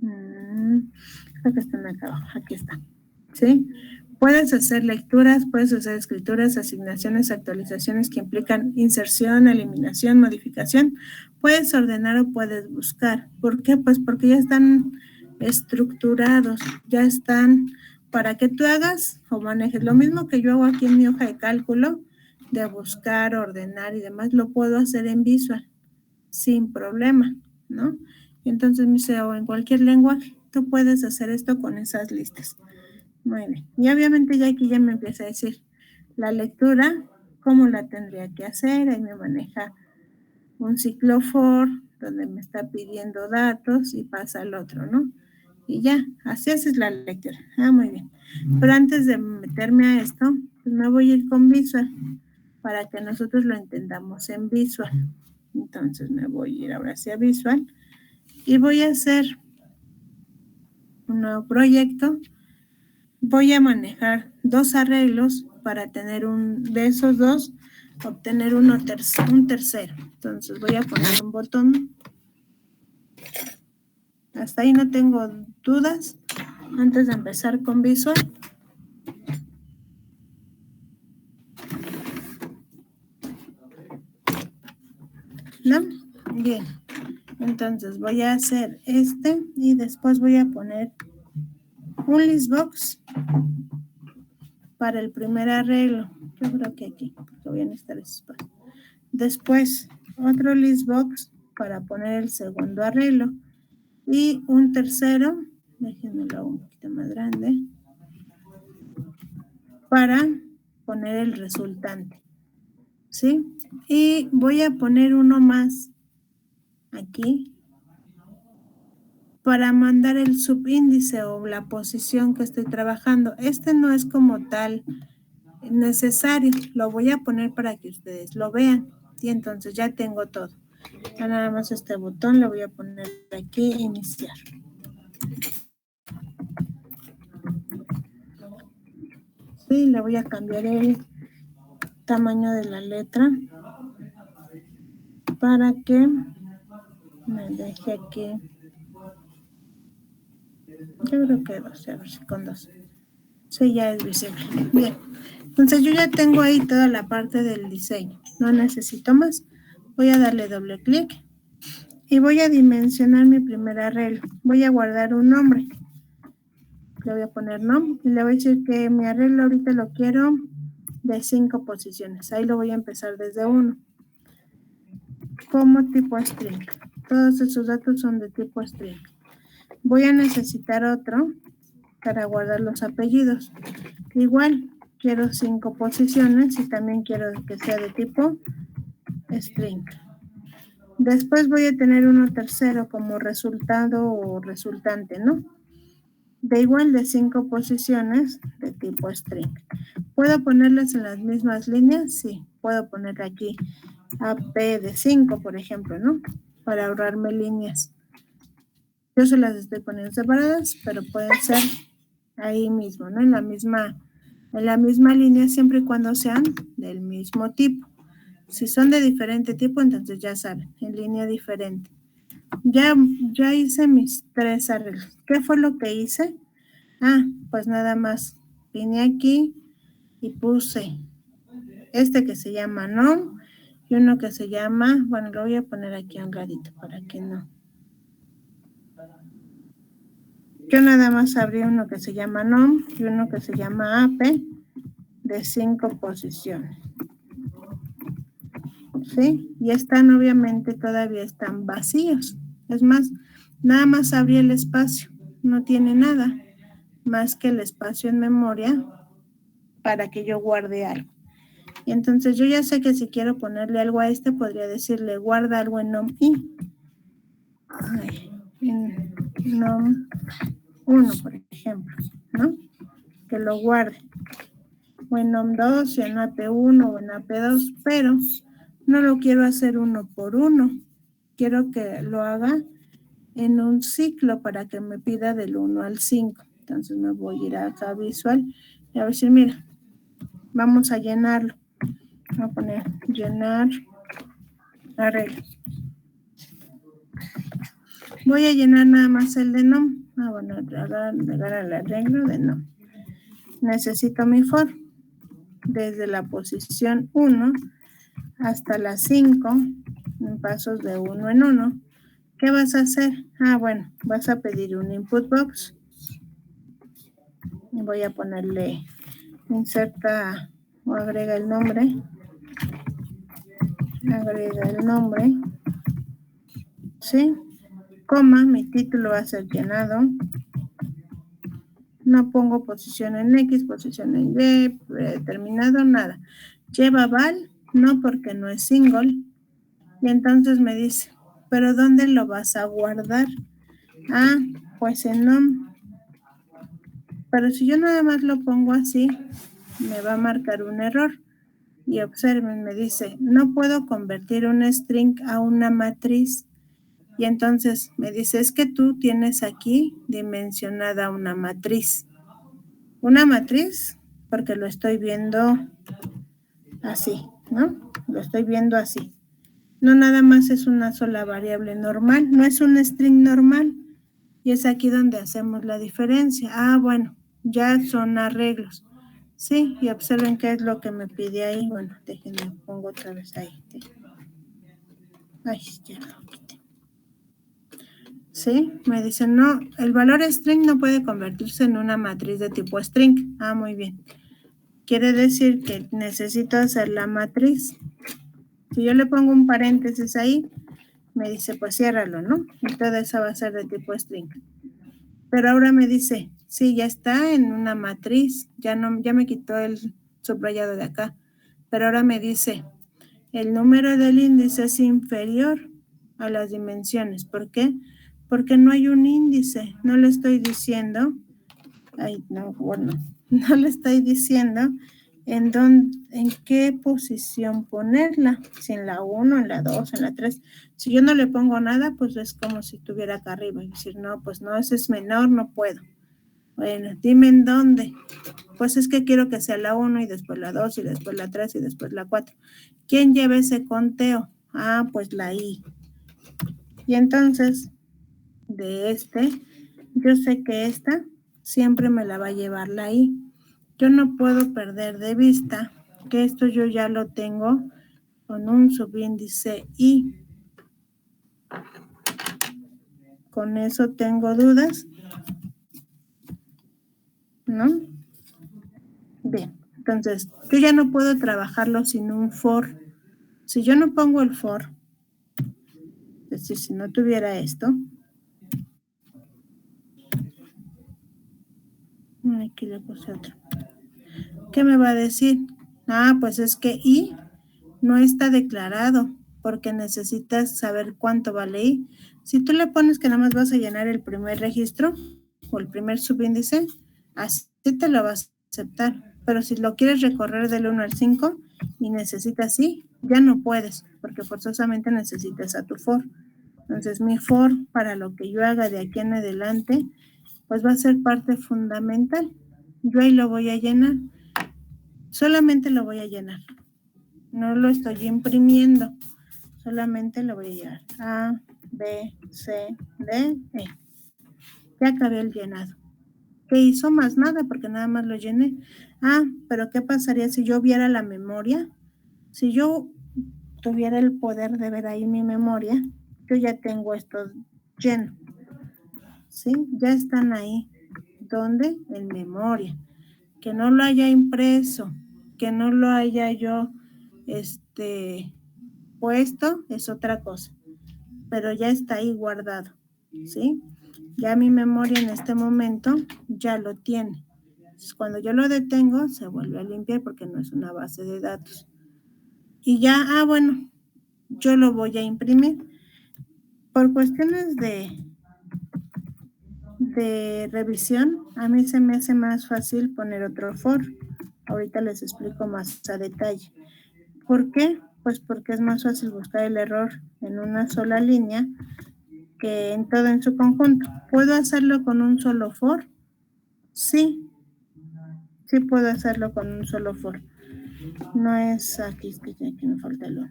Creo que están acá abajo. Aquí están. ¿Sí? Puedes hacer lecturas, puedes hacer escrituras, asignaciones, actualizaciones que implican inserción, eliminación, modificación. Puedes ordenar o puedes buscar. ¿Por qué? Pues porque ya están estructurados, ya están para que tú hagas o manejes. Lo mismo que yo hago aquí en mi hoja de cálculo, de buscar, ordenar y demás, lo puedo hacer en Visual, sin problema, ¿no? Entonces, me dice, o en cualquier lenguaje, tú puedes hacer esto con esas listas. Muy bien. Y obviamente ya aquí ya me empieza a decir la lectura, cómo la tendría que hacer. Ahí me maneja un ciclo for, donde me está pidiendo datos y pasa al otro, ¿no? Y ya, así haces la lectura. Muy bien. Pero antes de meterme a esto, pues me voy a ir con Visual para que nosotros lo entendamos en Visual. Entonces me voy a ir ahora hacia Visual y voy a hacer un nuevo proyecto. Voy a manejar 2 arreglos para tener de esos 2, obtener un tercero. Entonces voy a poner un botón. Hasta ahí no tengo dudas. Antes de empezar con Visual. ¿No? Bien. Entonces voy a hacer y después voy a poner un listbox para el primer arreglo. Yo creo que aquí, porque voy a necesitar ese espacio. Después, otro listbox para poner el segundo arreglo. Y un tercero, déjenmelo un poquito más grande, para poner el resultante. ¿Sí? Y voy a poner uno más aquí para mandar el subíndice o la posición que estoy trabajando. No es como tal necesario, lo voy a poner para que ustedes lo vean. Y entonces ya tengo todo. Ya nada más este botón le voy a poner aquí, iniciar. Sí, le voy a cambiar el tamaño de la letra para que me deje aquí. Yo creo que 2, a ver si con 2. Sí, ya es visible. Bien. Entonces yo ya tengo ahí toda la parte del diseño. No necesito más. Voy a darle doble clic y voy a dimensionar mi primer arreglo. Voy a guardar un nombre. Le voy a poner nombre y le voy a decir que mi arreglo ahorita lo quiero de 5 posiciones. Ahí lo voy a empezar desde 1. Como tipo string. Todos esos datos son de tipo string. Voy a necesitar otro para guardar los apellidos. Igual, quiero 5 posiciones y también quiero que sea de tipo string. Después voy a tener uno tercero como resultado o resultante, ¿no? De igual de 5 posiciones de tipo string. ¿Puedo ponerlas en las mismas líneas? Sí, puedo poner aquí AP de 5, por ejemplo, ¿no? Para ahorrarme líneas. Yo se las estoy poniendo separadas, pero pueden ser ahí mismo, ¿no? En la misma línea, siempre y cuando sean del mismo tipo. Si son de diferente tipo, entonces ya saben, en línea diferente. Ya hice mis 3 arreglos. ¿Qué fue lo que hice? Pues nada más vine aquí y puse este que se llama nom y uno que se llama, bueno, lo voy a poner aquí a un ladito para que no. Yo nada más abrí uno que se llama nom y uno que se llama AP de 5 posiciones. ¿Sí? Y están, obviamente, todavía están vacíos. Es más, nada más abrí el espacio. No tiene nada más que el espacio en memoria para que yo guarde algo. Y entonces yo ya sé que si quiero ponerle algo a este, podría decirle guarda algo en nom i. En nom 1, por ejemplo, ¿no? Que lo guarde. O en nom 2, en AP1 o en AP2, pero no lo quiero hacer uno por uno. Quiero que lo haga en un ciclo para que me pida del 1 al 5. Entonces me voy a ir acá a visual y a decir, mira, vamos a llenarlo. Voy a poner llenar arreglo. Voy a llenar nada más el de nom. Bueno, agregar el arreglo de nom. Necesito mi for. Desde la posición 1 hasta la 5, en pasos de 1 en 1. ¿Qué vas a hacer? Bueno, vas a pedir un input box. Voy a ponerle inserta o agrega el nombre. Agrega el nombre. ¿Sí? Coma, mi título va a ser llenado. No pongo posición en X, posición en Y, predeterminado, nada. Lleva val, no porque no es single. Y entonces me dice, ¿pero dónde lo vas a guardar? Pues en nom. Pero si yo nada más lo pongo así, me va a marcar un error. Y observen, me dice, no puedo convertir un string a una matriz. Y entonces me dice, es que tú tienes aquí dimensionada una matriz. Una matriz, porque lo estoy viendo así, ¿no? Lo estoy viendo así. No nada más es una sola variable normal, no es un string normal. Y es aquí donde hacemos la diferencia. Bueno, ya son arreglos. Sí, y observen qué es lo que me pide ahí. Bueno, déjenme, pongo otra vez ahí. Ya lo quité. Sí, me dicen, no, el valor string no puede convertirse en una matriz de tipo string. Muy bien. Quiere decir que necesito hacer la matriz. Si yo le pongo un paréntesis ahí, me dice, pues ciérralo, ¿no? Y toda esa va a ser de tipo string. Pero ahora me dice, sí, ya está en una matriz, ya me quitó el subrayado de acá. Pero ahora me dice, el número del índice es inferior a las dimensiones. ¿Por qué? Porque no hay un índice. No le estoy diciendo, no le estoy diciendo en qué posición ponerla. Si en la 1, en la 2, en la 3. Si yo no le pongo nada, pues es como si estuviera acá arriba. Y decir, no, pues no, ese es menor, no puedo. Bueno, dime en dónde. Pues es que quiero que sea la 1 y después la 2 y después la 3 y después la 4. ¿Quién lleva ese conteo? Pues la I. Y entonces, de yo sé que esta siempre me la va a llevar la I. Yo no puedo perder de vista que esto yo ya lo tengo con un subíndice I. Con eso tengo dudas, ¿no? Bien, entonces yo ya no puedo trabajarlo sin un for. Si yo no pongo el for, es decir, si no tuviera esto, aquí le puse otro. ¿Qué me va a decir? Ah, pues es que I no está declarado porque necesitas saber cuánto vale I. Si tú le pones que nada más vas a llenar el primer registro o el primer subíndice, así te lo vas a aceptar. Pero si lo quieres recorrer del 1 al 5 y necesitas I, ya no puedes porque forzosamente necesitas a tu for. Entonces mi for para lo que yo haga de aquí en adelante, pues va a ser parte fundamental. Yo ahí lo voy a llenar. Solamente lo voy a llenar. No lo estoy imprimiendo. Solamente lo voy a llenar. A, B, C, D, E. Ya acabé el llenado. ¿Qué hizo? Más nada, porque nada más lo llené. Ah, pero ¿qué pasaría si yo viera la memoria? Si yo tuviera el poder de ver ahí mi memoria, yo ya tengo esto lleno. ¿Sí? Ya están ahí. ¿Dónde? En memoria. Que no lo haya impreso, que no lo haya yo puesto, es otra cosa. Pero ya está ahí guardado. ¿Sí? Ya mi memoria en este momento ya lo tiene. Entonces, cuando yo lo detengo, se vuelve a limpiar porque no es una base de datos. Y ya, bueno, yo lo voy a imprimir. Por cuestiones de revisión, a mí se me hace más fácil poner otro for. Ahorita les explico más a detalle. ¿Por qué? Pues porque es más fácil buscar el error en una sola línea que en todo en su conjunto. ¿Puedo hacerlo con un solo for? Sí, sí puedo hacerlo con un solo for. No es, aquí me falta el 1.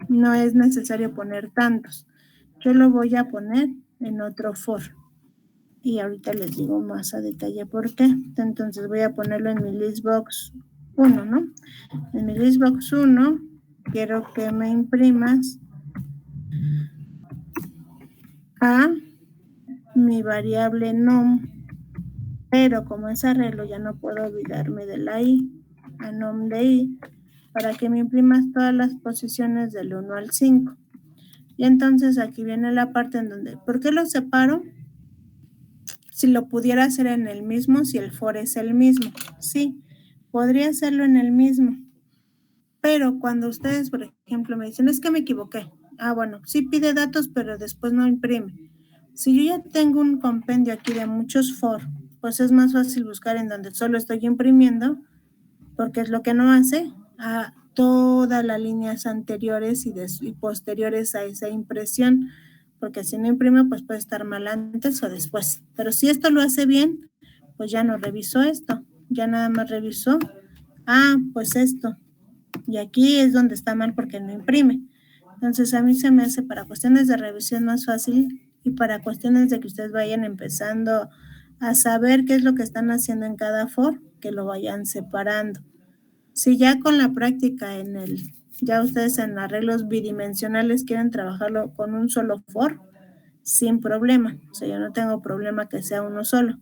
No es necesario poner tantos. Yo lo voy a poner en otro for. Y ahorita les digo más a detalle por qué. Entonces voy a ponerlo en mi listbox 1, ¿no? En mi listbox 1 quiero que me imprimas a mi variable nom, pero como es arreglo ya no puedo olvidarme de la i, a nom de i, para que me imprimas todas las posiciones del 1 al 5. Y entonces aquí viene la parte en donde, ¿por qué lo separo? Si lo pudiera hacer en el mismo, si el for es el mismo, sí, podría hacerlo en el mismo. Pero cuando ustedes, por ejemplo, me dicen, es que me equivoqué. Ah, bueno, sí pide datos, pero después no imprime. Si yo ya tengo un compendio aquí de muchos for, pues es más fácil buscar en donde solo estoy imprimiendo, porque es lo que no hace a todas las líneas anteriores y posteriores a esa impresión, porque si no imprime, pues puede estar mal antes o después. Pero si esto lo hace bien, pues ya no revisó esto, ya nada más revisó, pues esto. Y aquí es donde está mal porque no imprime. Entonces a mí se me hace para cuestiones de revisión más fácil y para cuestiones de que ustedes vayan empezando a saber qué es lo que están haciendo en cada for, que lo vayan separando. Si ya con la práctica ya ustedes en arreglos bidimensionales quieren trabajarlo con un solo for, sin problema. O sea, yo no tengo problema que sea uno solo.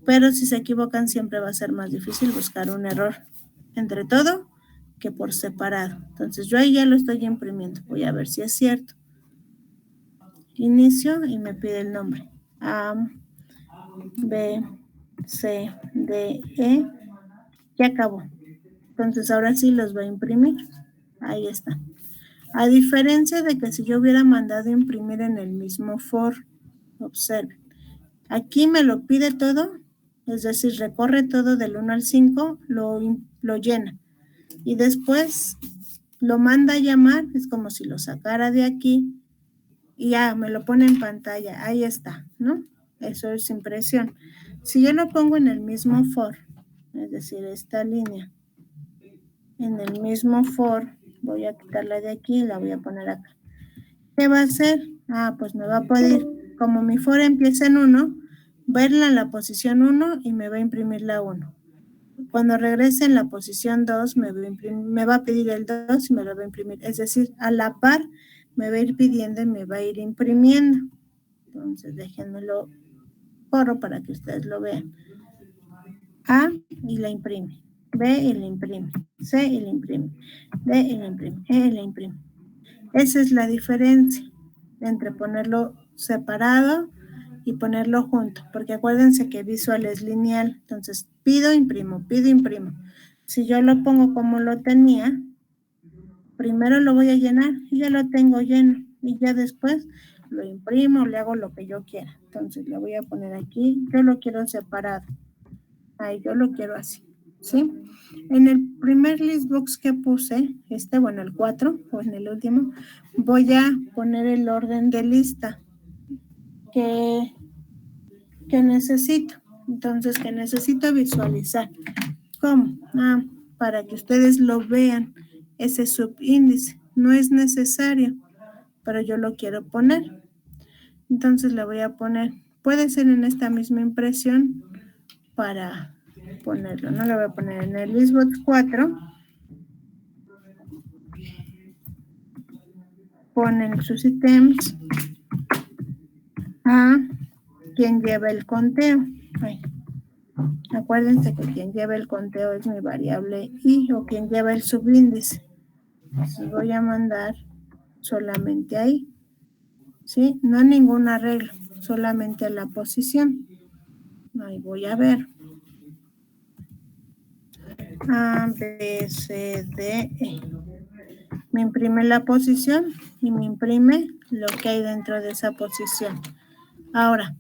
Pero si se equivocan siempre va a ser más difícil buscar un error entre todo que por separado. Entonces yo ahí ya lo estoy imprimiendo. Voy a ver si es cierto. Inicio y me pide el nombre. A, B, C, D, E. Ya acabó. Entonces ahora sí los voy a imprimir. Ahí está. A diferencia de que si yo hubiera mandado imprimir en el mismo for, observen. Aquí me lo pide todo, es decir, recorre todo del 1 al 5, lo llena. Y después lo manda a llamar, es como si lo sacara de aquí y ya me lo pone en pantalla, ahí está, ¿no? Eso es impresión. Si yo lo pongo en el mismo for, es decir, esta línea, en el mismo for, voy a quitarla de aquí y la voy a poner acá. ¿Qué va a hacer? Pues me va a pedir, como mi for empieza en 1, verla en la posición 1 y me va a imprimir la 1. Cuando regrese en la posición 2, me va a pedir el 2 y me lo va a imprimir. Es decir, a la par me va a ir pidiendo y me va a ir imprimiendo. Entonces, déjenmelo corro para que ustedes lo vean. A y la imprime. B y la imprime. C y la imprime. D y la imprime. E y la imprime. Esa es la diferencia entre ponerlo separado y ponerlo junto, porque acuérdense que visual es lineal, entonces pido, imprimo, pido, imprimo. Si yo lo pongo como lo tenía, primero lo voy a llenar y ya lo tengo lleno. Y ya después lo imprimo, le hago lo que yo quiera. Entonces le voy a poner aquí, yo lo quiero separado. Ahí yo lo quiero así, ¿sí? En el primer list box que puse, bueno, el 4, o en el último, voy a poner el orden de lista que necesito. Entonces, que necesito visualizar. ¿Cómo? Para que ustedes lo vean, ese subíndice. No es necesario, pero yo lo quiero poner. Entonces le voy a poner, puede ser en esta misma impresión para ponerlo, ¿no? Le voy a poner en el listbox 4. Ponen sus ítems a quien lleva el conteo. Ay. Acuérdense que quien lleva el conteo es mi variable i, o quien lleva el subíndice. Entonces voy a mandar solamente ahí, ¿sí? No ningún arreglo, solamente a la posición. Ahí voy a ver. A, B, C, D, E. Me imprime la posición y me imprime lo que hay dentro de esa posición. Ahora,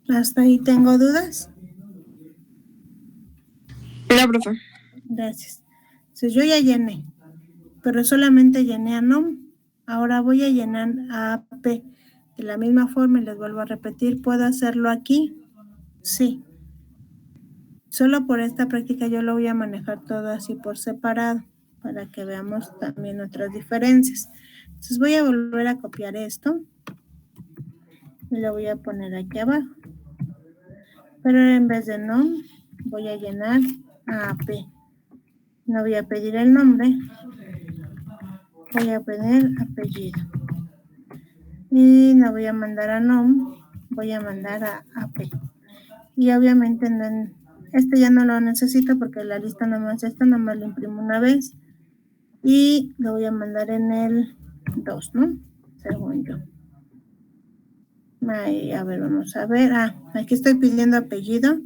¿hasta ahí tengo dudas? No, profe. Gracias. Entonces yo ya llené, pero solamente llené a NOM. Ahora voy a llenar a AP. De la misma forma, y les vuelvo a repetir, ¿puedo hacerlo aquí? Sí. Solo por esta práctica yo lo voy a manejar todo así por separado, para que veamos también otras diferencias. Entonces voy a volver a copiar esto y lo voy a poner aquí abajo. Pero en vez de NOM, voy a llenar a AP. No voy a pedir el nombre, voy a pedir apellido. Y no voy a mandar a NOM, voy a mandar a AP. Y obviamente este ya no lo necesito porque la lista nomás lo imprimo una vez. Y lo voy a mandar en el 2, ¿no? Según yo. Ahí, a ver, vamos a ver. Aquí estoy pidiendo apellido.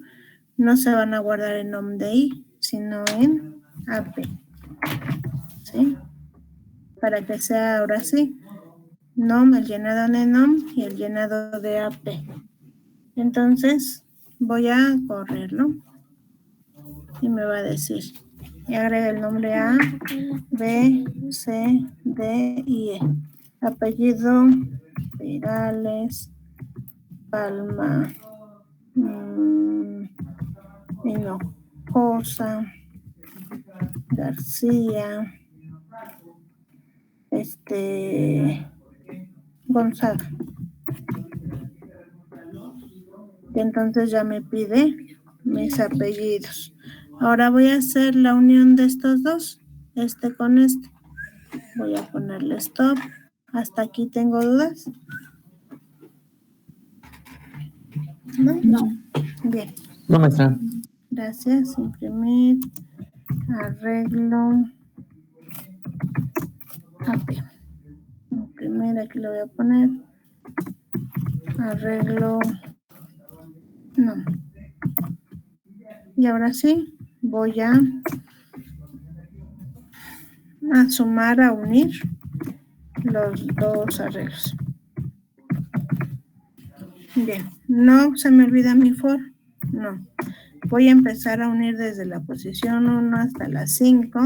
No se van a guardar en NOM de I, sino en AP. ¿Sí? Para que sea ahora sí. NOM, el llenado de NOM y el llenado de AP. Entonces, voy a correrlo. Y me va a decir. Y agrega el nombre A, B, C, D y E. Apellido Perales, Palma, Hinojosa, García, Gonzaga. Y entonces ya me pide mis apellidos. Ahora voy a hacer la unión de estos dos, este con este. Voy a ponerle stop. ¿Hasta aquí tengo dudas? ¿No? Bien. No, maestra. Gracias. Imprimir. Arreglo. AP. Imprimir, aquí lo voy a poner. Arreglo. No. Y ahora sí, voy a sumar, a unir los dos arreglos. Bien, no se me olvida mi for, no. Voy a empezar a unir desde la posición 1 hasta la 5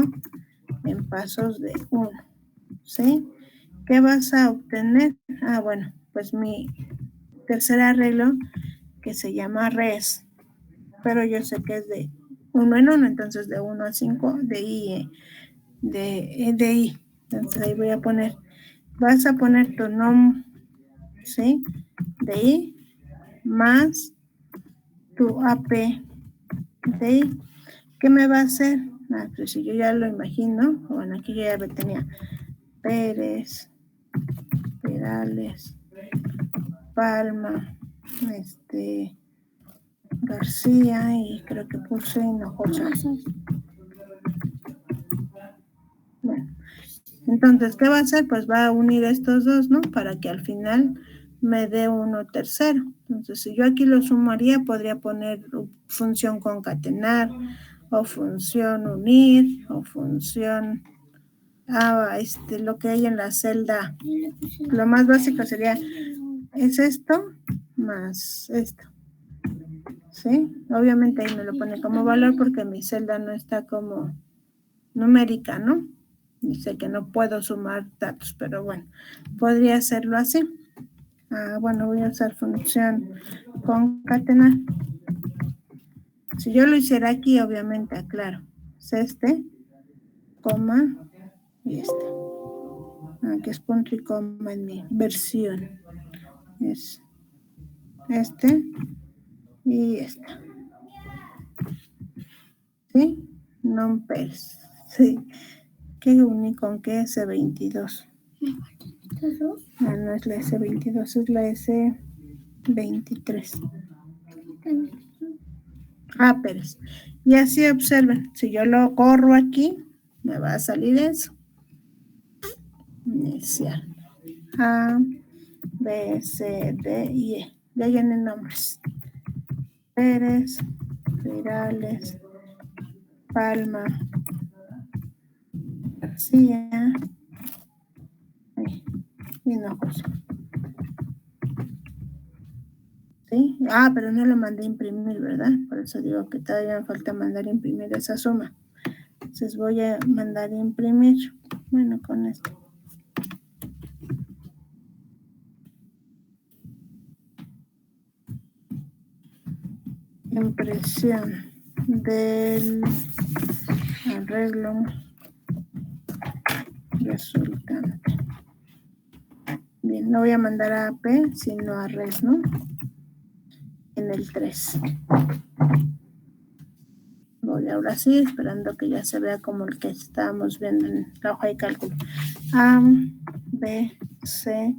en pasos de 1, ¿sí? ¿Qué vas a obtener? Bueno, pues mi tercer arreglo que se llama res, pero yo sé que es de 1 en 1, entonces de 1 a 5 de I, de I. Entonces ahí voy a poner, vas a poner tu nombre, ¿sí? De I más tu AP de I. ¿Qué me va a hacer? Pues si yo ya lo imagino, bueno, aquí yo ya tenía Pérez, Perales, Palma, García, y creo que puse Hinojosa. Bueno, entonces, ¿qué va a hacer? Pues va a unir estos dos, ¿no? Para que al final me dé uno tercero. Entonces, si yo aquí lo sumaría, podría poner función concatenar, o función unir, o función, lo que hay en la celda. Lo más básico sería, es esto más esto. ¿Sí? Obviamente ahí me lo pone como valor porque mi celda no está como numérica, ¿no? Dice que no puedo sumar datos, pero bueno, podría hacerlo así. Bueno, voy a usar función concatenar. Si yo lo hiciera aquí, obviamente, aclaro, es este, coma, y este. Aquí es punto y coma en mi versión. Es este y este. ¿Sí? Numbers. Sí. ¿Qué uní con qué S22? No es la S22, es la S23. Pérez. Y así observen, si yo lo corro aquí, me va a salir eso. Inicial. A, B, C, D y E. Ya llenen nombres. Pérez, Virales, Palma, García, Hinojosa. ¿Sí? Pero no lo mandé a imprimir, ¿verdad? Por eso digo que todavía me falta mandar a imprimir esa suma. Entonces voy a mandar a imprimir. Bueno, con esto. Impresión del arreglo resultante. Bien, no voy a mandar a AP, sino a res, ¿no? En el 3. Voy ahora sí, esperando que ya se vea como el que estábamos viendo en la hoja de cálculo. A, B, C,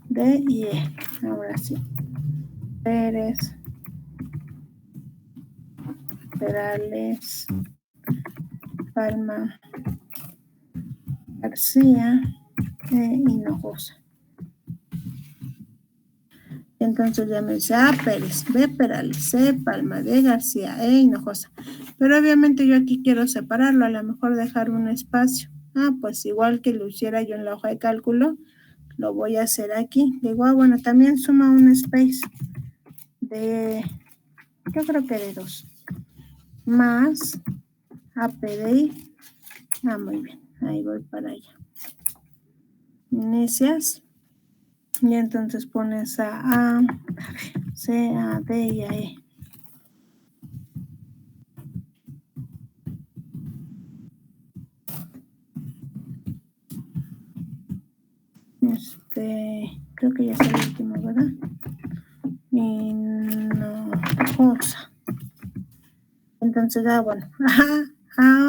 D y E. Ahora sí. Pérez, Perales, Palma, García e Hinojosa. Entonces ya me dice Pérez, B, Perales, C, Palma, D, García, E, Hinojosa. Pero obviamente yo aquí quiero separarlo, a lo mejor dejar un espacio. Pues igual que lo hiciera yo en la hoja de cálculo, lo voy a hacer aquí. Digo, bueno, también suma un space de, yo creo que de 2. Más APDI. Muy bien, ahí voy para allá. Inicias. Y entonces pones a C, A, D y a E. Creo que ya es el último, ¿verdad? Hinojosa. Entonces, bueno.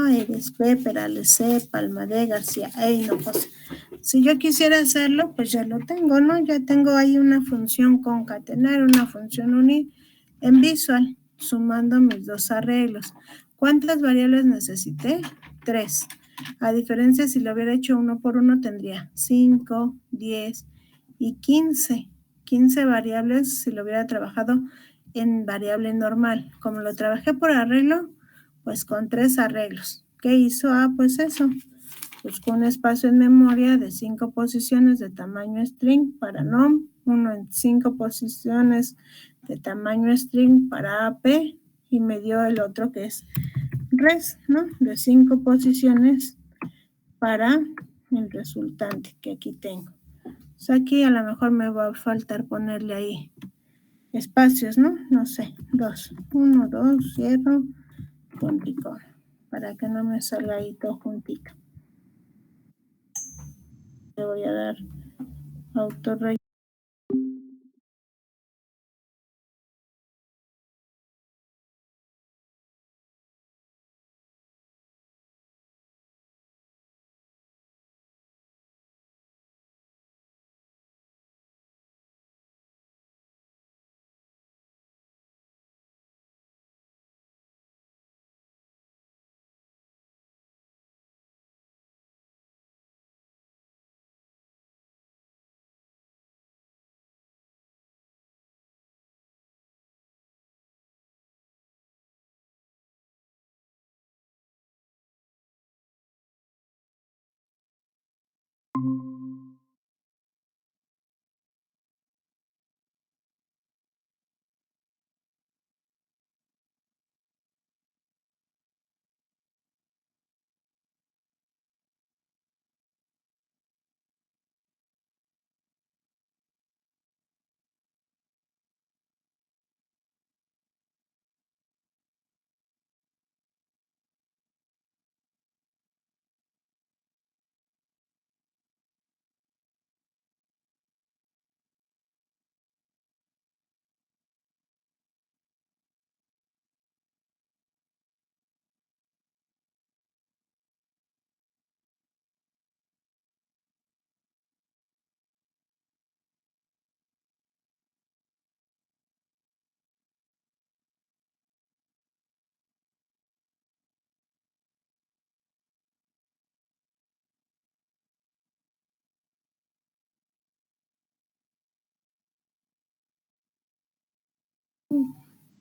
Eres B, Perales, C, Palma D, García, E, Hinojosa. Si yo quisiera hacerlo, pues ya lo tengo, ¿no? Ya tengo ahí una función concatenar, una función unir en Visual, sumando mis dos arreglos. ¿Cuántas variables necesité? 3. A diferencia, si lo hubiera hecho uno por uno, tendría 5, 10 y 15. 15 variables si lo hubiera trabajado en variable normal. Como lo trabajé por arreglo, pues con 3 arreglos. ¿Qué hizo? Pues eso. Buscó un espacio en memoria de 5 posiciones de tamaño string para nom, uno en 5 posiciones de tamaño string para AP y me dio el otro que es res, ¿no? De 5 posiciones para el resultante que aquí tengo. O sea, aquí a lo mejor me va a faltar ponerle ahí espacios, ¿no? No sé, 2. 1, 2, cierro, puntico, para que no me salga ahí todo juntito. Le voy a dar autorrelleno.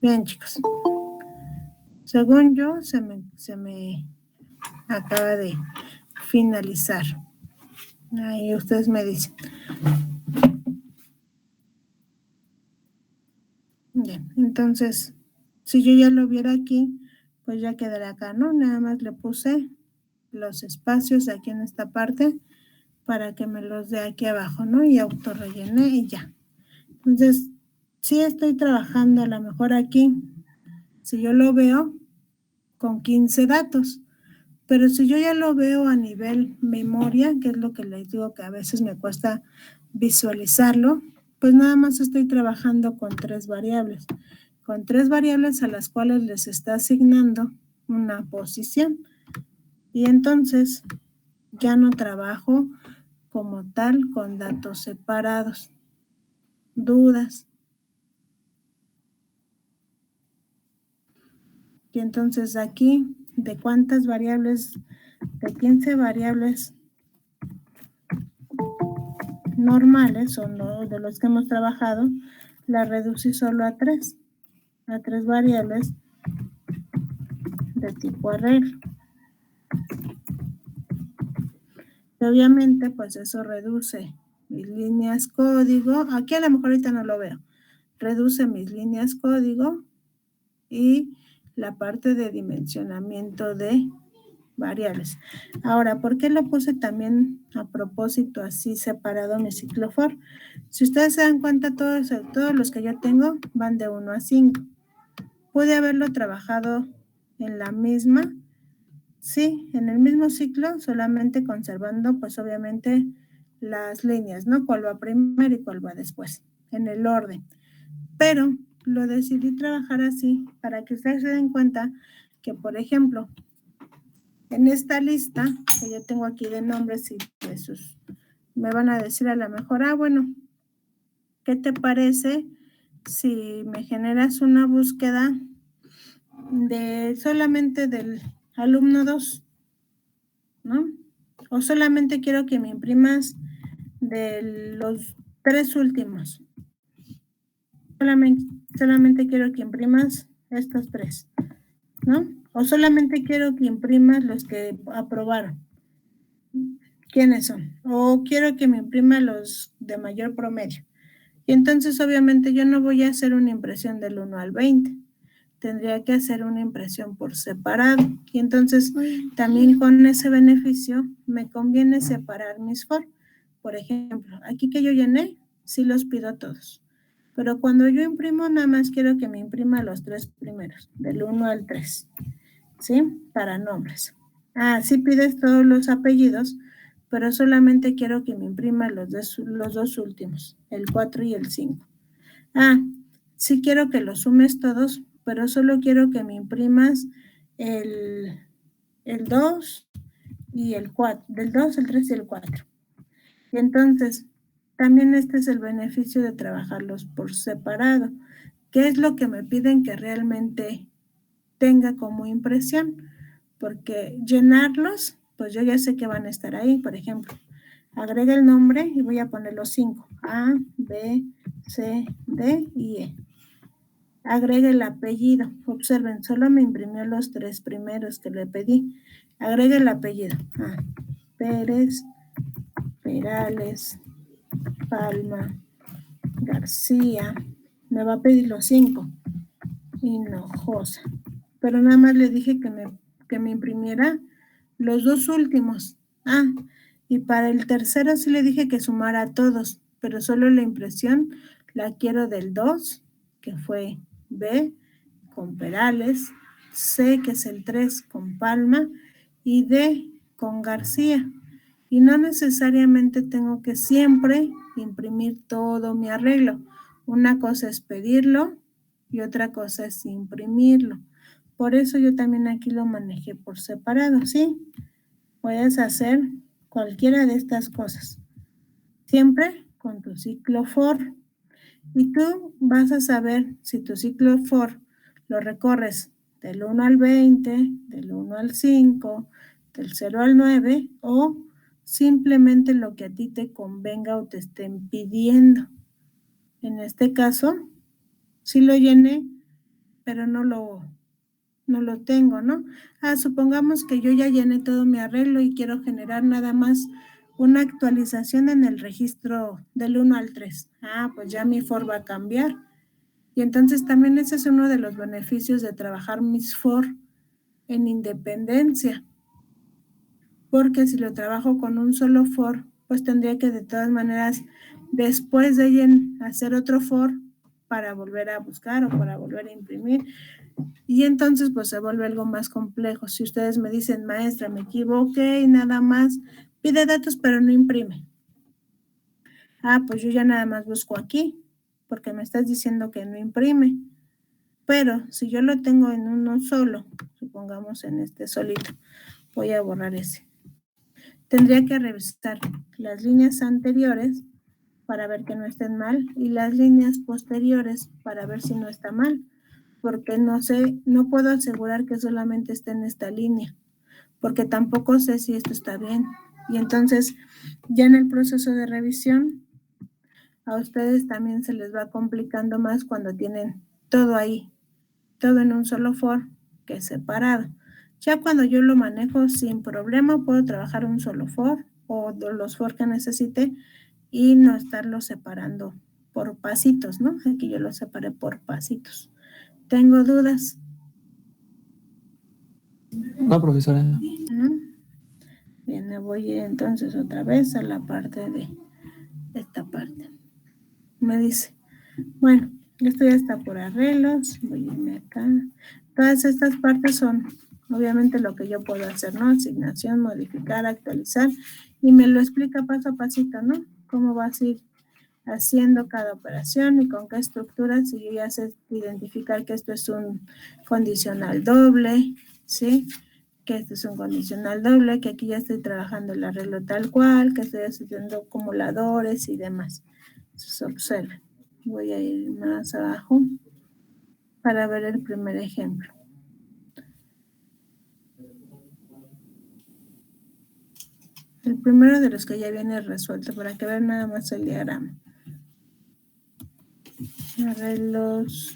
Bien, chicos. Según yo, se me acaba de finalizar. Ahí ustedes me dicen. Bien, entonces, si yo ya lo viera aquí, pues ya quedará acá, ¿no? Nada más le puse los espacios aquí en esta parte para que me los dé aquí abajo, ¿no? Y autorrellené y ya. Entonces, sí estoy trabajando a lo mejor aquí, si yo lo veo con 15 datos, pero si yo ya lo veo a nivel memoria, que es lo que les digo que a veces me cuesta visualizarlo, pues nada más estoy trabajando con 3 variables. Con 3 variables a las cuales les está asignando una posición. Y entonces ya no trabajo como tal con datos separados. ¿Dudas? Y entonces aquí, ¿de cuántas variables? De 15 variables normales, o no, de los que hemos trabajado, la reducí solo a 3 variables de tipo arreglo. Y obviamente, pues eso reduce mis líneas código. Aquí a lo mejor ahorita no lo veo. Reduce mis líneas código y la parte de dimensionamiento de variables. Ahora, ¿por qué lo puse también a propósito así separado mi ciclo for? Si ustedes se dan cuenta, todos los que yo tengo van de 1 a 5. ¿Pude haberlo trabajado en la misma? Sí, en el mismo ciclo, solamente conservando, pues obviamente, las líneas, ¿no? Cuál va primero y cuál va después, en el orden. Pero lo decidí trabajar así para que ustedes se den cuenta que, por ejemplo, en esta lista que yo tengo aquí de nombres y de sus, me van a decir a lo mejor, bueno, ¿qué te parece si me generas una búsqueda de solamente del alumno 2, ¿no? O solamente quiero que me imprimas de los 3 últimos. Solamente quiero que imprimas estos 3, ¿no? O solamente quiero que imprimas los que aprobaron. ¿Quiénes son? O quiero que me imprima los de mayor promedio. Y entonces, obviamente, yo no voy a hacer una impresión del 1 al 20. Tendría que hacer una impresión por separado. Y entonces, también con ese beneficio, me conviene separar mis for. Por ejemplo, aquí que yo llené, sí los pido todos. Pero cuando yo imprimo, nada más quiero que me imprima los 3 primeros, del 1 al 3. ¿Sí? Para nombres. Sí pides todos los apellidos, pero solamente quiero que me imprima los 2 últimos, el 4 y el 5. Sí quiero que los sumes todos, pero solo quiero que me imprimas el 2 y el 4, del 2, el 3 y el 4. Y entonces, también este es el beneficio de trabajarlos por separado. ¿Qué es lo que me piden que realmente tenga como impresión? Porque llenarlos, pues yo ya sé que van a estar ahí. Por ejemplo, agrega el nombre y voy a poner los 5. A, B, C, D y E. Agrega el apellido. Observen, solo me imprimió los 3 primeros que le pedí. Agrega el apellido. Pérez, P, Perales, Palma, García. Me va a pedir los 5. Hinojosa. Pero nada más le dije que me imprimiera los 2 últimos. Y para el tercero sí le dije que sumara a todos, pero solo la impresión la quiero del 2, que fue B, con Perales, C, que es el 3, con Palma, y D, con García. Y no necesariamente tengo que siempre imprimir todo mi arreglo. Una cosa es pedirlo y otra cosa es imprimirlo. Por eso yo también aquí lo manejé por separado, ¿sí? Puedes hacer cualquiera de estas cosas, siempre con tu ciclo for. Y tú vas a saber si tu ciclo for lo recorres del 1 al 20, del 1 al 5, del 0 al 9, o simplemente lo que a ti te convenga o te estén pidiendo. En este caso, sí lo llené, pero no lo tengo, ¿no? Supongamos que yo ya llené todo mi arreglo y quiero generar nada más una actualización en el registro del 1 al 3. Pues ya mi for va a cambiar. Y entonces también ese es uno de los beneficios de trabajar mis for en independencia. Porque si lo trabajo con un solo for, pues tendría que de todas maneras, después de hacer otro for para volver a buscar o para volver a imprimir. Y entonces pues se vuelve algo más complejo. Si ustedes me dicen, maestra, me equivoqué y nada más, pide datos pero no imprime. Pues yo ya nada más busco aquí, porque me estás diciendo que no imprime. Pero si yo lo tengo en uno solo, supongamos en este solito, voy a borrar ese. Tendría que revisar las líneas anteriores para ver que no estén mal y las líneas posteriores para ver si no está mal. Porque no puedo asegurar que solamente esté en esta línea, porque tampoco sé si esto está bien. Y entonces, ya en el proceso de revisión, a ustedes también se les va complicando más cuando tienen todo ahí, todo en un solo for, que es separado. Ya cuando yo lo manejo sin problema, puedo trabajar un solo for o los for que necesite y no estarlo separando por pasitos, ¿no? Aquí yo lo separé por pasitos. ¿Tengo dudas? No, profesora. Bien, me voy entonces otra vez a la parte de esta parte. Me dice, bueno, esto ya está por arreglos, voy a irme acá. Todas estas partes son obviamente lo que yo puedo hacer, ¿no? Asignación, modificar, actualizar, y me lo explica paso a pasito, ¿no? Cómo vas a ir haciendo cada operación y con qué estructuras, y yo ya sé identificar que esto es un condicional doble, ¿sí? Que esto es un condicional doble, que aquí ya estoy trabajando el arreglo tal cual, que estoy haciendo acumuladores y demás. Entonces observen. Voy a ir más abajo para ver el primer ejemplo. El primero de los que ya viene resuelto, para que vean nada más el diagrama. Arreglos.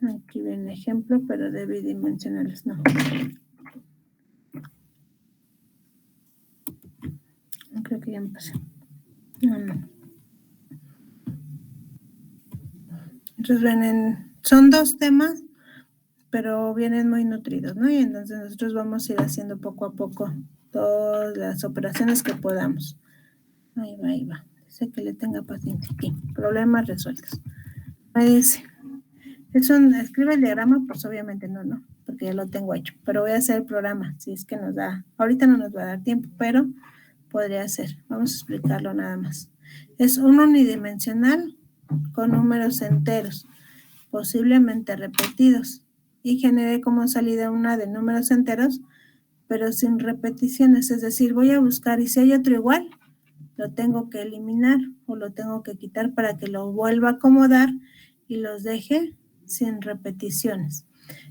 Aquí viene ejemplo, pero de bidimensionales, no. Creo que ya empecé. No. Entonces son 2 temas, pero vienen muy nutridos, ¿no? Y entonces nosotros vamos a ir haciendo poco a poco todas las operaciones que podamos. Ahí va. Dice que le tenga paciencia aquí. Problemas resueltos. Me dice, escribe el diagrama, pues obviamente no, porque ya lo tengo hecho. Pero voy a hacer el programa, si es que nos da. Ahorita no nos va a dar tiempo, pero podría ser. Vamos a explicarlo nada más. Es un unidimensional con números enteros, posiblemente repetidos, y generé como salida una de números enteros, pero sin repeticiones. Es decir, voy a buscar y si hay otro igual, lo tengo que eliminar o lo tengo que quitar para que lo vuelva a acomodar y los deje sin repeticiones.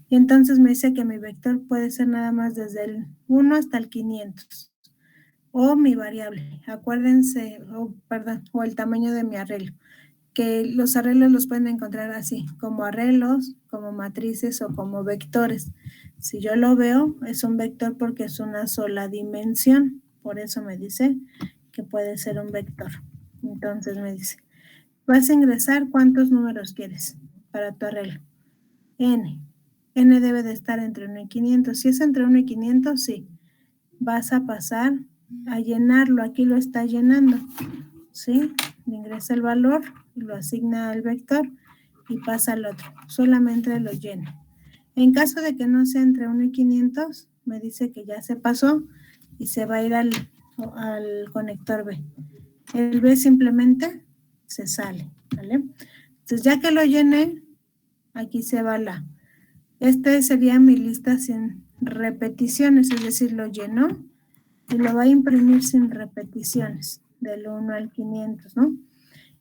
Y entonces me dice que mi vector puede ser nada más desde el 1 hasta el 500. O mi variable, acuérdense, o el tamaño de mi arreglo, que los arreglos los pueden encontrar así, como arreglos, como matrices o como vectores. Si yo lo veo, es un vector porque es una sola dimensión, por eso me dice que puede ser un vector. Entonces me dice, vas a ingresar cuántos números quieres para tu arreglo. N. N debe de estar entre 1 y 500. Si es entre 1 y 500, sí. Vas a pasar a llenarlo. Aquí lo está llenando. ¿Sí? Le ingresa el valor, lo asigna al vector y pasa al otro. Solamente lo llena. En caso de que no sea entre 1 y 500, me dice que ya se pasó y se va a ir al conector B. El B simplemente se sale, ¿vale? Entonces, ya que lo llené, aquí se va la. Este sería mi lista sin repeticiones, es decir, lo llenó y lo va a imprimir sin repeticiones, del 1 al 500, ¿no?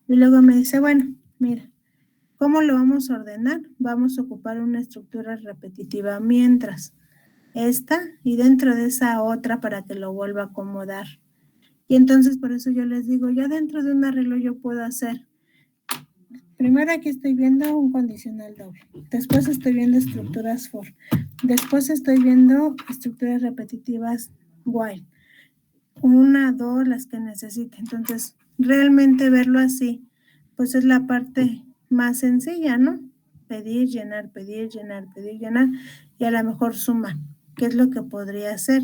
Y luego me dice, bueno, mira, ¿cómo lo vamos a ordenar? Vamos a ocupar una estructura repetitiva mientras esta y dentro de esa otra para que lo vuelva a acomodar. Y entonces por eso yo les digo, ya dentro de un arreglo yo puedo hacer, primero aquí estoy viendo un condicional doble, después estoy viendo estructuras for, después estoy viendo estructuras repetitivas while, 1, 2, las que necesite. Entonces, realmente verlo así, pues es la parte más sencilla, ¿no? Pedir, llenar, pedir, llenar, pedir, llenar, y a lo mejor sumar, que es lo que podría hacer.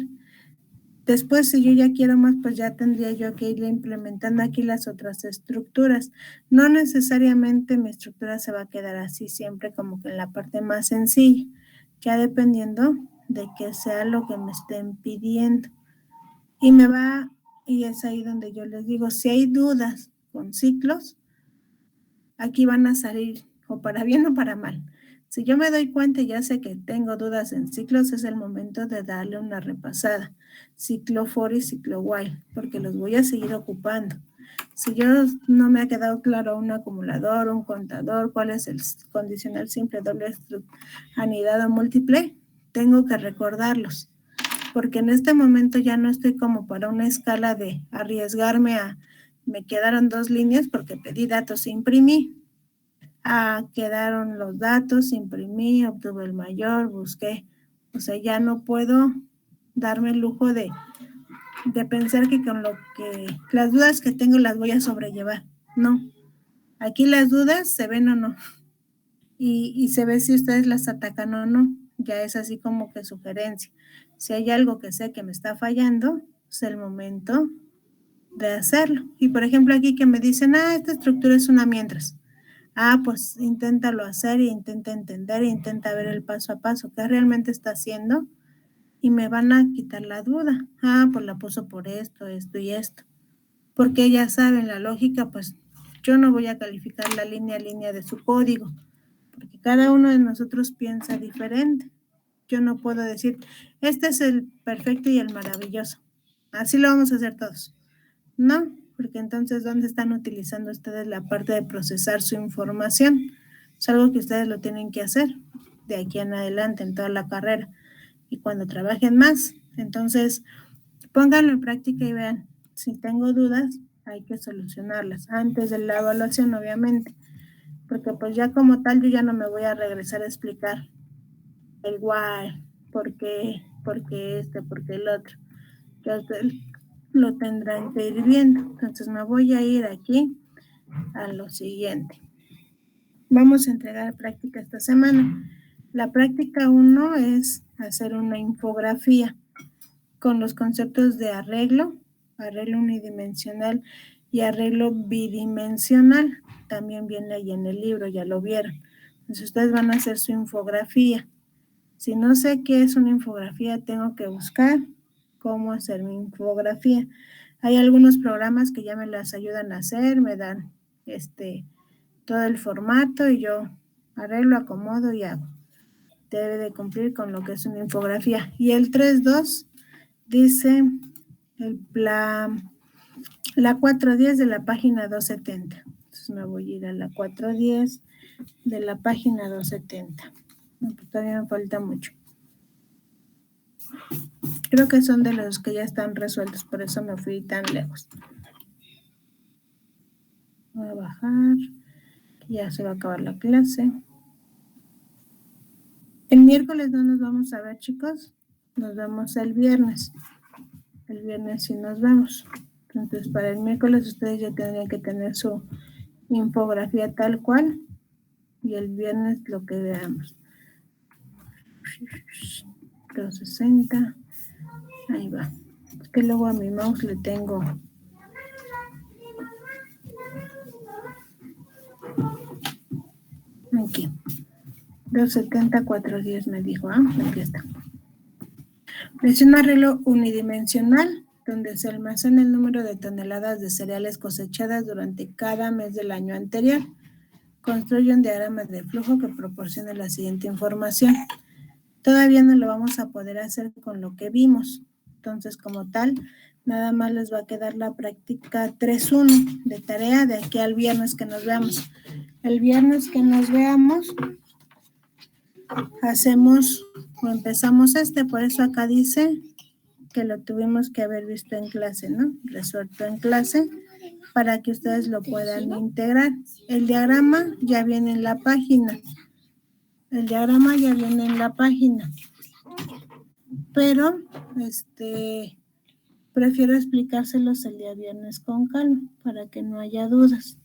Después, si yo ya quiero más, pues ya tendría yo que ir implementando aquí las otras estructuras. No necesariamente mi estructura se va a quedar así siempre como que en la parte más sencilla, ya dependiendo de que sea lo que me estén pidiendo. Y es ahí donde yo les digo, si hay dudas con ciclos, aquí van a salir o para bien o para mal. Si yo me doy cuenta y ya sé que tengo dudas en ciclos, es el momento de darle una repasada. Ciclo for y ciclo while, porque los voy a seguir ocupando. Si yo no me ha quedado claro un acumulador, un contador, cuál es el condicional simple, doble anidado múltiple, tengo que recordarlos. Porque en este momento ya no estoy como para una escala de arriesgarme a, me quedaron 2 líneas porque pedí datos e imprimí. Quedaron los datos, imprimí, obtuve el mayor, busqué. O sea, ya no puedo darme el lujo de pensar que con lo que, las dudas que tengo las voy a sobrellevar. No. Aquí las dudas se ven o no. Y se ve si ustedes las atacan o no. Ya es así como que sugerencia. Si hay algo que sé que me está fallando, es el momento de hacerlo. Y por ejemplo aquí que me dicen, esta estructura es una mientras. Pues inténtalo hacer e intenta entender e intenta ver el paso a paso, qué realmente está haciendo y me van a quitar la duda. Pues la puso por esto, esto y esto. Porque ya saben la lógica, pues yo no voy a calificar la línea a línea de su código, porque cada uno de nosotros piensa diferente. Yo no puedo decir, este es el perfecto y el maravilloso. Así lo vamos a hacer todos. No, porque entonces, ¿dónde están utilizando ustedes la parte de procesar su información? Es algo que ustedes lo tienen que hacer de aquí en adelante en toda la carrera y cuando trabajen más. Entonces, pónganlo en práctica y vean, si tengo dudas, hay que solucionarlas antes de la evaluación, obviamente, porque pues ya como tal yo ya no me voy a regresar a explicar el why, por qué el otro. Ya lo tendrán que ir viendo. Entonces me voy a ir aquí a lo siguiente. Vamos a entregar práctica esta semana. La práctica 1 es hacer una infografía con los conceptos de arreglo unidimensional y arreglo bidimensional. También viene ahí en el libro, ya lo vieron. Entonces ustedes van a hacer su infografía. Si no sé qué es una infografía, tengo que buscar cómo hacer mi infografía. Hay algunos programas que ya me las ayudan a hacer, me dan todo el formato y yo arreglo, acomodo y hago. Debe de cumplir con lo que es una infografía. Y el 3.2 dice la 4.10 de la página 270. Entonces me voy a ir a la 4.10 de la página 270. Todavía me falta mucho. Creo que son de los que ya están resueltos, por eso me fui tan lejos. Voy a bajar, ya se va a acabar la clase. El miércoles no nos vamos a ver, chicos. Nos vemos el viernes. El viernes sí nos vemos. Entonces, para el miércoles ustedes ya tendrían que tener su infografía tal cual y el viernes lo que veamos. 260. Ahí va. Es que luego a mi mouse le tengo. Aquí. 270, 410 me dijo. Aquí está. Es un arreglo unidimensional donde se almacena el número de toneladas de cereales cosechadas durante cada mes del año anterior. Construye un diagrama de flujo que proporciona la siguiente información. Todavía no lo vamos a poder hacer con lo que vimos. Entonces, como tal, nada más les va a quedar la práctica 3.1 de tarea de aquí al viernes que nos veamos. El viernes que nos veamos, hacemos o empezamos por eso acá dice que lo tuvimos que haber visto en clase, ¿no? Resuelto en clase para que ustedes lo puedan integrar. El diagrama ya viene en la página. Pero, prefiero explicárselos el día viernes con calma para que no haya dudas.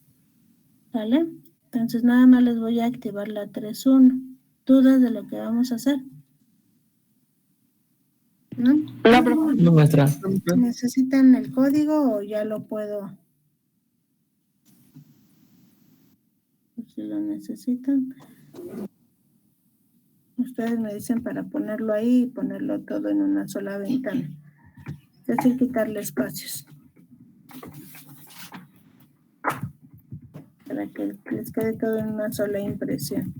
¿Vale? Entonces, nada más les voy a activar la 3.1. ¿Dudas de lo que vamos a hacer? ¿No? No, maestra. ¿Necesitan el código o ya lo puedo? Si lo necesitan, ustedes me dicen para ponerlo ahí y ponerlo todo en una sola ventana. Es decir, quitarle espacios. Para que les quede todo en una sola impresión.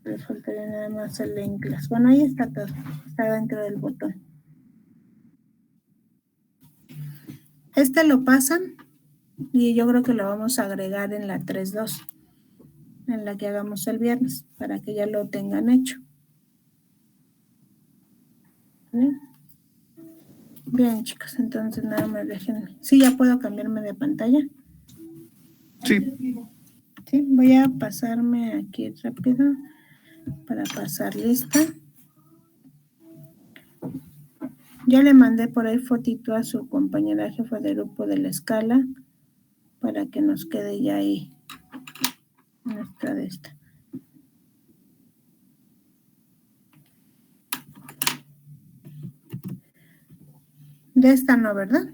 Le faltaría nada más el link class. Bueno, ahí está todo. Está dentro del botón. Lo pasan y yo creo que lo vamos a agregar en la 3.2, en la que hagamos el viernes, para que ya lo tengan hecho. ¿Bien? Bien, chicos, entonces nada más déjenme. ¿Sí ya puedo cambiarme de pantalla? Sí. Sí, voy a pasarme aquí rápido para pasar lista. Ya le mandé por ahí fotito a su compañera jefa de grupo de la escala para que nos quede ya ahí nuestra de esta. De esta no, ¿verdad?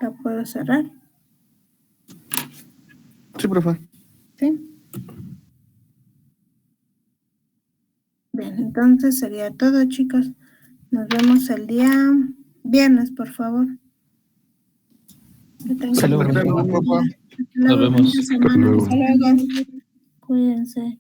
¿La puedo cerrar? Sí, profe. ¿Sí? Bien, entonces sería todo, chicos. Nos vemos el día viernes, por favor. Saludos. Nos vemos, profe. Nos vemos. Hasta luego. Cuídense.